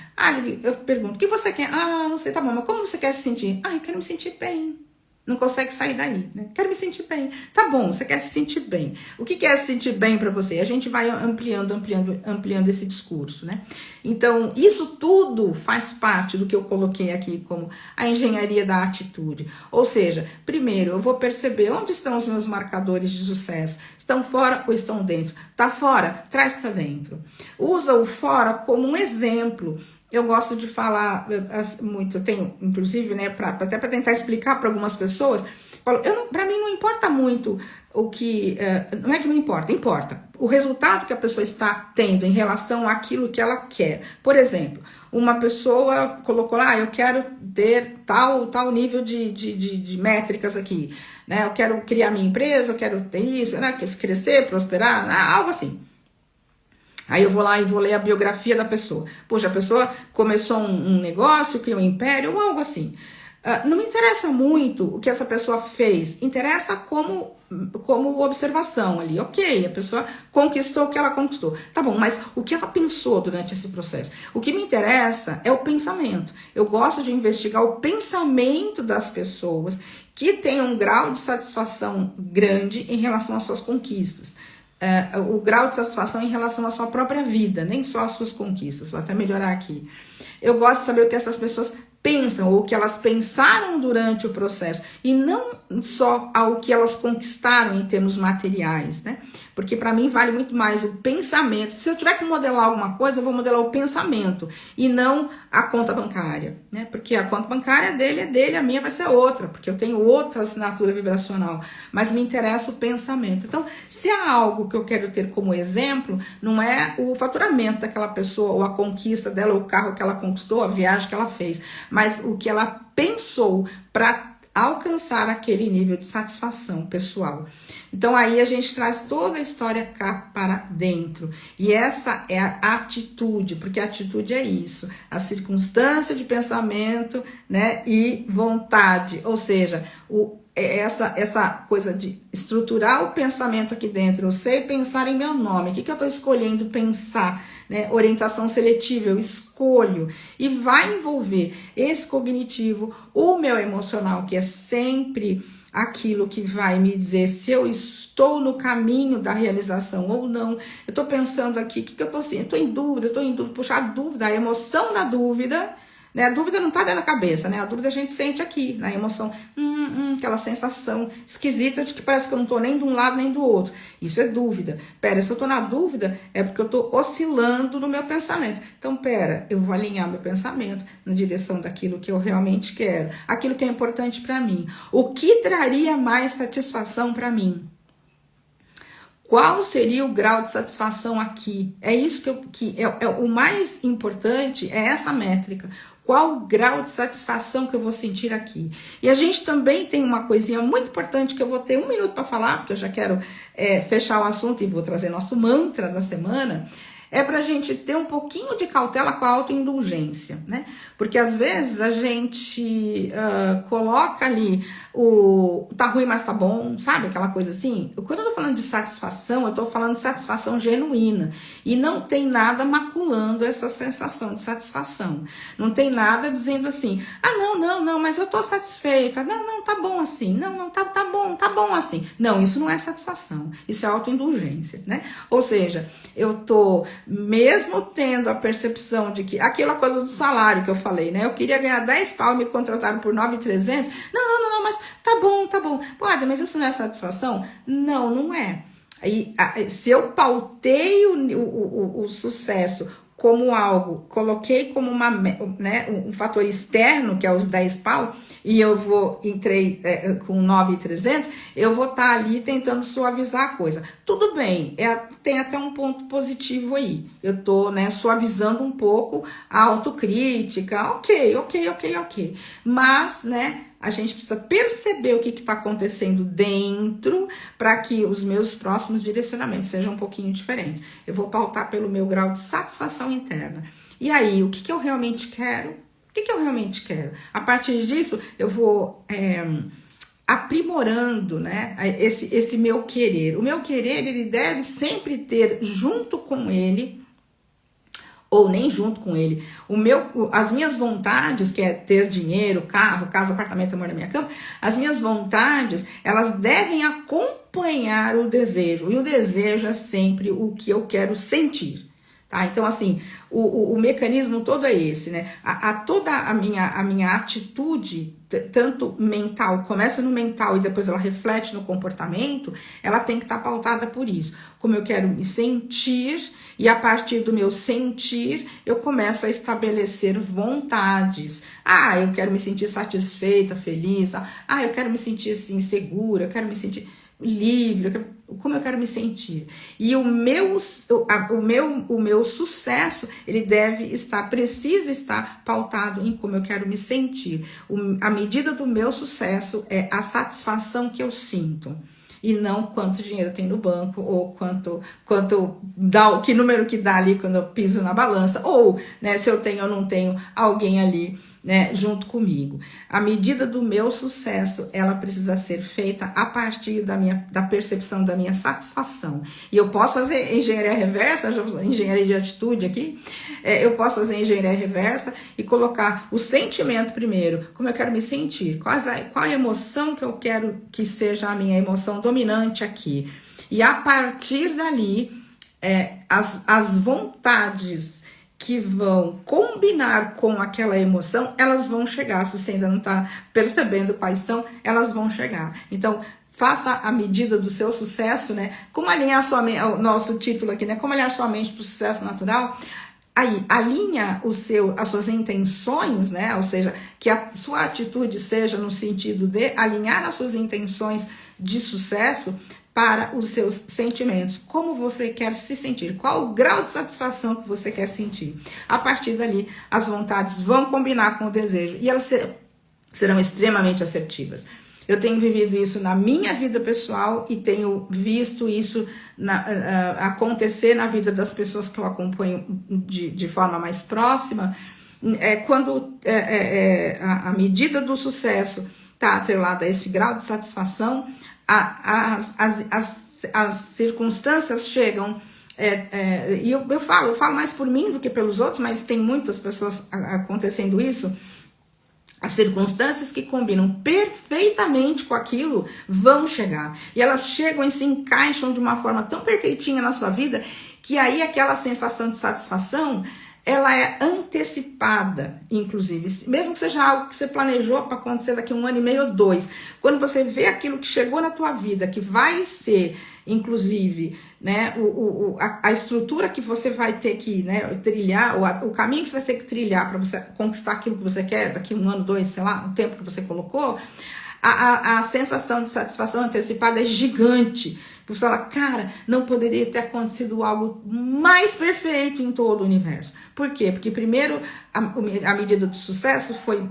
Eu pergunto, o que você quer? Não sei, tá bom, mas como você quer se sentir? Eu quero me sentir bem. Não consegue sair daí, né? Quero me sentir bem. Tá bom, você quer se sentir bem. O que é se sentir bem para você? A gente vai ampliando esse discurso, né? Então, isso tudo faz parte do que eu coloquei aqui como a engenharia da atitude. Ou seja, primeiro, eu vou perceber onde estão os meus marcadores de sucesso. Estão fora ou estão dentro? Tá fora? Traz para dentro. Usa o fora como um exemplo. Eu gosto de falar muito, eu tenho, inclusive, né, até para tentar explicar para algumas pessoas, para mim não importa muito o que, não é que não importa, importa o resultado que a pessoa está tendo em relação àquilo que ela quer. Por exemplo, uma pessoa colocou lá, eu quero ter tal nível de métricas aqui, né, eu quero criar minha empresa, eu quero ter isso, né, crescer, prosperar, algo assim. Aí eu vou lá e vou ler a biografia da pessoa. Poxa, a pessoa começou um negócio, criou um império ou algo assim. Não me interessa muito o que essa pessoa fez. Interessa como observação ali. Ok, a pessoa conquistou o que ela conquistou. Tá bom, mas o que ela pensou durante esse processo? O que me interessa é o pensamento. Eu gosto de investigar o pensamento das pessoas que têm um grau de satisfação grande em relação às suas conquistas. O grau de satisfação em relação à sua própria vida, nem só às suas conquistas. Vou até melhorar aqui. Eu gosto de saber o que essas pessoas pensam, ou o que elas pensaram durante o processo, e não só ao que elas conquistaram em termos materiais, né? Porque para mim vale muito mais o pensamento. Se eu tiver que modelar alguma coisa, eu vou modelar o pensamento e não a conta bancária, né? Porque a conta bancária é dele, a minha vai ser outra, porque eu tenho outra assinatura vibracional, mas me interessa o pensamento. Então, se há algo que eu quero ter como exemplo, não é o faturamento daquela pessoa, ou a conquista dela, ou o carro que ela conquistou, a viagem que ela fez, mas o que ela pensou para alcançar aquele nível de satisfação pessoal. Então aí a gente traz toda a história cá para dentro. E essa é a atitude, porque a atitude é isso, a circunstância de pensamento, né, e vontade, ou seja, essa coisa de estruturar o pensamento aqui dentro. Eu sei pensar em meu nome, o que eu estou escolhendo pensar, né? Orientação seletiva, eu escolho, e vai envolver esse cognitivo, o meu emocional, que é sempre aquilo que vai me dizer se eu estou no caminho da realização ou não. Eu estou pensando aqui, o que eu estou sentindo? Eu estou em dúvida, puxa, a dúvida, a emoção da dúvida, né? A dúvida não está dentro da cabeça, né? A dúvida a gente sente aqui, na emoção, aquela sensação esquisita de que parece que eu não estou nem de um lado nem do outro. Isso é dúvida. Pera, se eu estou na dúvida, é porque eu estou oscilando no meu pensamento. Então, pera, eu vou alinhar meu pensamento na direção daquilo que eu realmente quero, aquilo que é importante para mim. O que traria mais satisfação para mim? Qual seria o grau de satisfação aqui? É isso que o mais importante, é essa métrica. Qual o grau de satisfação que eu vou sentir aqui? E a gente também tem uma coisinha muito importante que eu vou ter 1 minuto para falar, porque eu já quero fechar o assunto e vou trazer nosso mantra da semana. É para a gente ter um pouquinho de cautela com a autoindulgência, né? Porque às vezes a gente coloca ali tá ruim, mas tá bom, sabe? Aquela coisa assim. Quando eu tô falando de satisfação, eu tô falando de satisfação genuína. E não tem nada maculando essa sensação de satisfação. Não tem nada dizendo assim, não, mas eu tô satisfeita. Não, tá bom assim. Não, tá bom assim. Não, isso não é satisfação. Isso é autoindulgência, né? Ou seja, eu tô, mesmo tendo a percepção de que aquela coisa do salário que eu falei, né? Eu queria ganhar 10 pau e me contrataram por 9.300. Não, mas tá bom. Pô, mas isso não é satisfação? Não é. Se eu pautei o sucesso como algo, coloquei como um fator externo, que é os 10 pau, e entrei com 9.300, eu vou estar ali tentando suavizar a coisa. Tudo bem, tem até um ponto positivo aí. Eu tô, suavizando um pouco a autocrítica, ok. Mas, a gente precisa perceber o que está acontecendo dentro para que os meus próximos direcionamentos sejam um pouquinho diferentes. Eu vou pautar pelo meu grau de satisfação interna. E aí, o que eu realmente quero? que eu realmente quero? A partir disso, eu vou aprimorando, né, esse meu querer. O meu querer, ele deve sempre ter junto com ele, ou nem junto com ele, as minhas vontades, que é ter dinheiro, carro, casa, apartamento, amor na minha cama, as minhas vontades, elas devem acompanhar o desejo, e o desejo é sempre o que eu quero sentir. Tá? Então, assim, o mecanismo todo é esse, né? Toda a minha atitude, tanto mental, começa no mental e depois ela reflete no comportamento, ela tem que estar pautada por isso. Como eu quero me sentir, e a partir do meu sentir, eu começo a estabelecer vontades. Ah, eu quero me sentir satisfeita, feliz. Ah, eu quero me sentir assim, segura, eu quero me sentir livre, como eu quero me sentir. E o meu sucesso, ele precisa estar pautado em como eu quero me sentir. A medida do meu sucesso é a satisfação que eu sinto. E não quanto dinheiro tem no banco, ou quanto dá, que número que dá ali quando eu piso na balança, ou, né, se eu tenho ou não tenho alguém ali, né, junto comigo. A medida do meu sucesso, ela precisa ser feita a partir da percepção da minha satisfação. E eu posso fazer engenharia reversa, engenharia de atitude aqui, eu posso fazer engenharia reversa e colocar o sentimento primeiro, como eu quero me sentir, qual a emoção que eu quero que seja a minha emoção dominante aqui. E a partir dali, as vontades que vão combinar com aquela emoção, elas vão chegar. Se você ainda não está percebendo quais são, elas vão chegar. Então, faça a medida do seu sucesso, né? Como alinhar sua mente, o nosso título aqui, né? Como alinhar sua mente para o sucesso natural. Aí, alinha as suas intenções, né? Ou seja, que a sua atitude seja no sentido de alinhar as suas intenções de sucesso para os seus sentimentos. Como você quer se sentir? Qual o grau de satisfação que você quer sentir? A partir dali, as vontades vão combinar com o desejo e elas serão extremamente assertivas. Eu tenho vivido isso na minha vida pessoal e tenho visto isso acontecer na vida das pessoas que eu acompanho de forma mais próxima. Quando a medida do sucesso está atrelada a esse grau de satisfação, as circunstâncias chegam, e eu falo mais por mim do que pelos outros, mas tem muitas pessoas acontecendo isso. As circunstâncias que combinam perfeitamente com aquilo vão chegar. E elas chegam e se encaixam de uma forma tão perfeitinha na sua vida, que aí aquela sensação de satisfação, ela é antecipada, inclusive. Mesmo que seja algo que você planejou para acontecer daqui a 1 ano e meio ou 2. Quando você vê aquilo que chegou na tua vida, que vai ser, inclusive, né, a estrutura que você vai ter que, né, trilhar, o caminho que você vai ter que trilhar para você conquistar aquilo que você quer daqui a 1 ano, 2, sei lá, o tempo que você colocou, a sensação de satisfação antecipada é gigante. Você fala, cara, não poderia ter acontecido algo mais perfeito em todo o universo. Por quê? Porque primeiro a medida do sucesso foi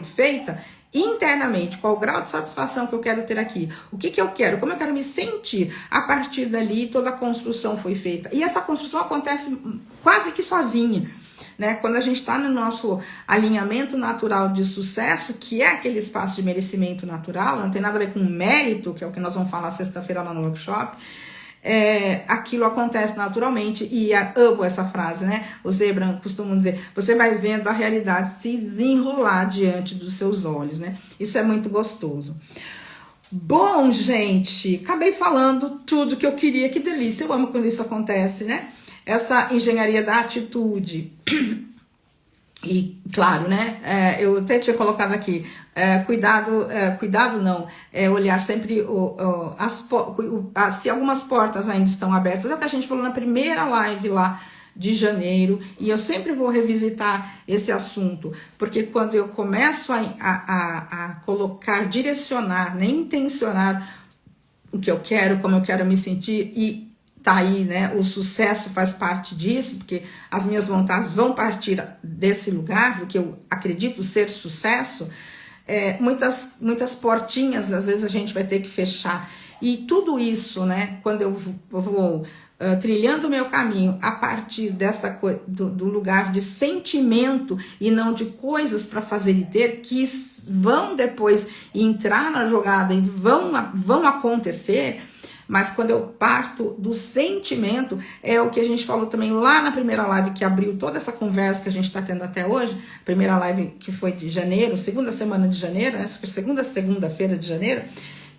feita internamente. Qual o grau de satisfação que eu quero ter aqui? O que eu quero? Como eu quero me sentir? A partir dali, toda a construção foi feita. E essa construção acontece quase que sozinha. Né? Quando a gente está no nosso alinhamento natural de sucesso, que é aquele espaço de merecimento natural, não tem nada a ver com mérito, que é o que nós vamos falar sexta-feira lá no workshop, aquilo acontece naturalmente. E amo essa frase, né? Os Zebra costumam dizer, você vai vendo a realidade se desenrolar diante dos seus olhos, né? Isso é muito gostoso. Bom, gente, acabei falando tudo que eu queria, que delícia, eu amo quando isso acontece, né? Essa engenharia da atitude. E, claro, né? Eu até tinha colocado aqui, cuidado não, olhar sempre se algumas portas ainda estão abertas. É o que a gente falou na primeira live lá de janeiro, e eu sempre vou revisitar esse assunto, porque quando eu começo a colocar, direcionar, né, intencionar o que eu quero, como eu quero me sentir, e tá aí, né? O sucesso faz parte disso, porque as minhas vontades vão partir desse lugar, do que eu acredito ser sucesso. Muitas portinhas, às vezes a gente vai ter que fechar. E tudo isso, né? Quando eu vou trilhando o meu caminho a partir do lugar de sentimento e não de coisas para fazer e ter, que vão depois entrar na jogada e vão acontecer. Mas quando eu parto do sentimento, é o que a gente falou também lá na primeira live que abriu toda essa conversa que a gente está tendo até hoje, primeira live que foi de janeiro, segunda semana de janeiro, né? Segunda-feira de janeiro,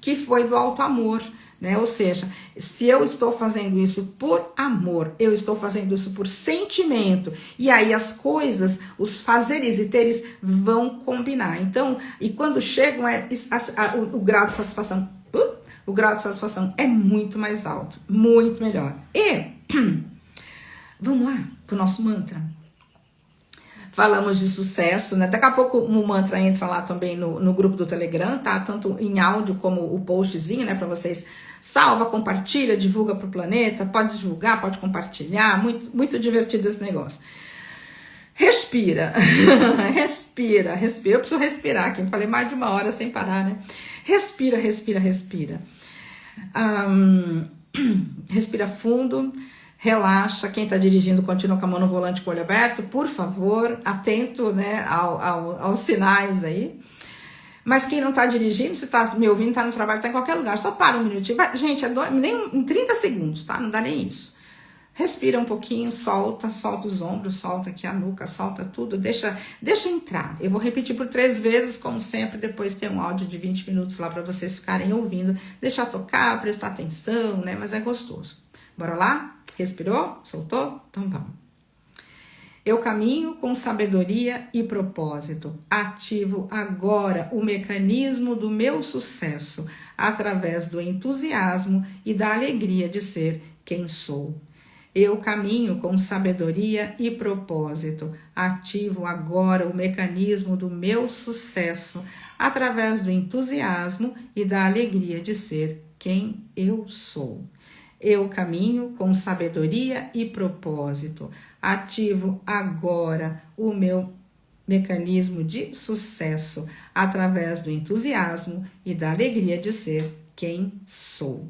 que foi do alto amor, né? Ou seja, se eu estou fazendo isso por amor, eu estou fazendo isso por sentimento, e aí as coisas, os fazeres e teres vão combinar. Então, e quando chegam, o grau de satisfação, o grau de satisfação é muito mais alto, muito melhor. E vamos lá pro nosso mantra. Falamos de sucesso, né? Daqui a pouco o mantra entra lá também no grupo do Telegram, tá? Tanto em áudio como o postzinho, né? Para vocês salva, compartilha, divulga pro planeta, pode divulgar, pode compartilhar, muito divertido esse negócio. Respira, respira. Eu preciso respirar aqui, falei mais de 1 hora sem parar, né? Respira. Respira fundo, relaxa. Quem tá dirigindo, continua com a mão no volante com o olho aberto, por favor, atento, né, aos sinais aí. Mas quem não tá dirigindo, se tá me ouvindo, tá no trabalho, tá em qualquer lugar, só para um minutinho. Gente, nem em 30 segundos, tá? Não dá nem isso. Respira um pouquinho, solta os ombros, solta aqui a nuca, solta tudo, deixa entrar. Eu vou repetir por 3 vezes, como sempre, depois tem um áudio de 20 minutos lá para vocês ficarem ouvindo, deixar tocar, prestar atenção, né? Mas é gostoso. Bora lá? Respirou? Soltou? Então vamos. Eu caminho com sabedoria e propósito. Ativo agora o mecanismo do meu sucesso através do entusiasmo e da alegria de ser quem sou. Eu caminho com sabedoria e propósito. Ativo agora o mecanismo do meu sucesso através do entusiasmo e da alegria de ser quem eu sou. Eu caminho com sabedoria e propósito. Ativo agora o meu mecanismo de sucesso através do entusiasmo e da alegria de ser quem sou.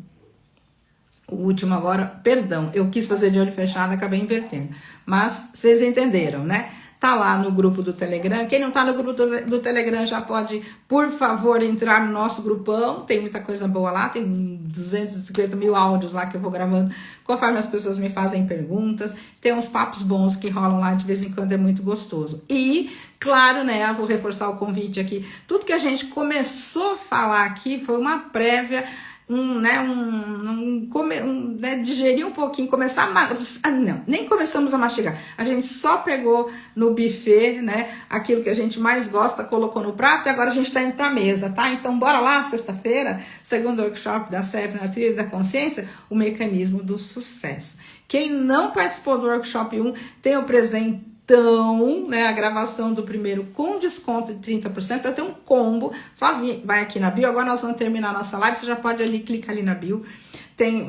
O último agora, perdão, eu quis fazer de olho fechado, acabei invertendo. Mas vocês entenderam, né? Tá lá no grupo do Telegram. Quem não tá no grupo do Telegram já pode, por favor, entrar no nosso grupão. Tem muita coisa boa lá, tem 250 mil áudios lá que eu vou gravando conforme as pessoas me fazem perguntas. Tem uns papos bons que rolam lá de vez em quando, é muito gostoso. E, claro, né, eu vou reforçar o convite aqui. Tudo que a gente começou a falar aqui foi uma prévia, digerir um pouquinho, nem começamos a mastigar, a gente só pegou no buffet, né, aquilo que a gente mais gosta, colocou no prato e agora a gente tá indo pra mesa, tá? Então bora lá, sexta-feira, segundo workshop da série Na Trilha da Consciência, o mecanismo do sucesso. Quem não participou do workshop 1 tem o presente. Então, né, a gravação do primeiro com desconto de 30%, eu tenho um combo, só vai aqui na bio, agora nós vamos terminar a nossa live, você já pode ali, clicar ali na bio,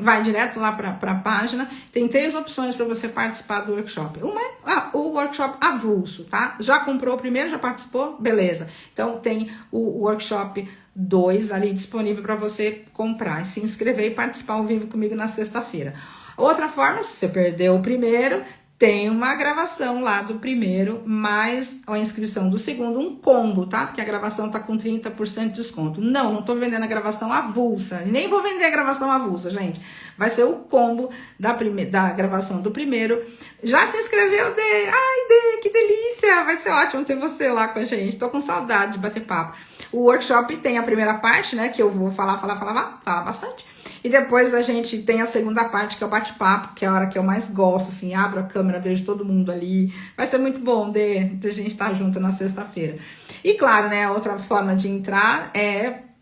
vai direto lá para a página, tem 3 opções para você participar do workshop. Uma é o workshop avulso, tá? Já comprou o primeiro, já participou? Beleza. Então, tem o workshop 2 ali disponível para você comprar, se inscrever e participar ao vivo comigo na sexta-feira. Outra forma, se você perdeu o primeiro, tem uma gravação lá do primeiro, mais a inscrição do segundo, um combo, tá? Porque a gravação tá com 30% de desconto. Não tô vendendo a gravação avulsa. Nem vou vender a gravação avulsa, gente. Vai ser o combo da gravação do primeiro. Já se inscreveu, Dê? Ai, Dê, que delícia! Vai ser ótimo ter você lá com a gente. Tô com saudade de bater papo. O workshop tem a primeira parte, né? Que eu vou falar bastante. E depois a gente tem a segunda parte, que é o bate-papo, que é a hora que eu mais gosto, assim, abro a câmera, vejo todo mundo ali. Vai ser muito bom de a gente estar junto na sexta-feira. E claro, né, a outra forma de entrar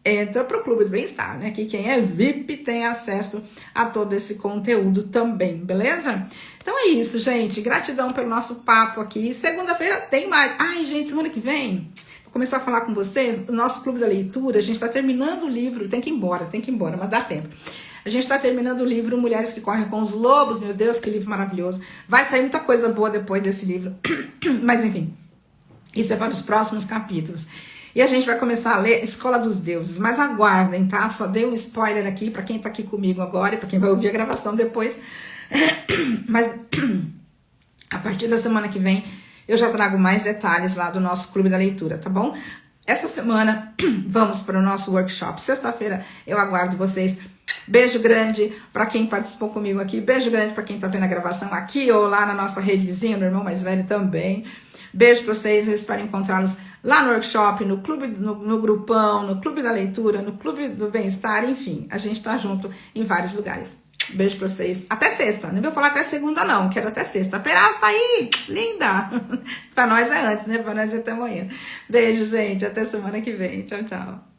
entra pro Clube do Bem-Estar, né? Que quem é VIP tem acesso a todo esse conteúdo também, beleza? Então é isso, gente. Gratidão pelo nosso papo aqui. Segunda-feira tem mais. Ai, gente, semana que vem... começar a falar com vocês, o nosso clube da leitura, a gente está terminando o livro, tem que ir embora, mas dá tempo. A gente está terminando o livro Mulheres que Correm com os Lobos, meu Deus, que livro maravilhoso. Vai sair muita coisa boa depois desse livro, mas enfim, isso é para os próximos capítulos. E a gente vai começar a ler Escola dos Deuses, mas aguardem, tá? Só dei um spoiler aqui para quem tá aqui comigo agora e para quem vai ouvir a gravação depois. Mas a partir da semana que vem eu já trago mais detalhes lá do nosso clube da leitura, tá bom? Essa semana vamos para o nosso workshop. Sexta-feira eu aguardo vocês. Beijo grande para quem participou comigo aqui. Beijo grande para quem tá vendo a gravação aqui ou lá na nossa rede vizinha, no Irmão Mais Velho também. Beijo para vocês. Eu espero encontrá-los lá no workshop, no clube, no grupão, no clube da leitura, no clube do bem-estar, enfim. A gente tá junto em vários lugares. Beijo pra vocês. Até sexta. Não vou falar até segunda, não. Quero até sexta. A Peraz tá aí. Linda. Pra nós é antes, né? Pra nós é até amanhã. Beijo, gente. Até semana que vem. Tchau, tchau.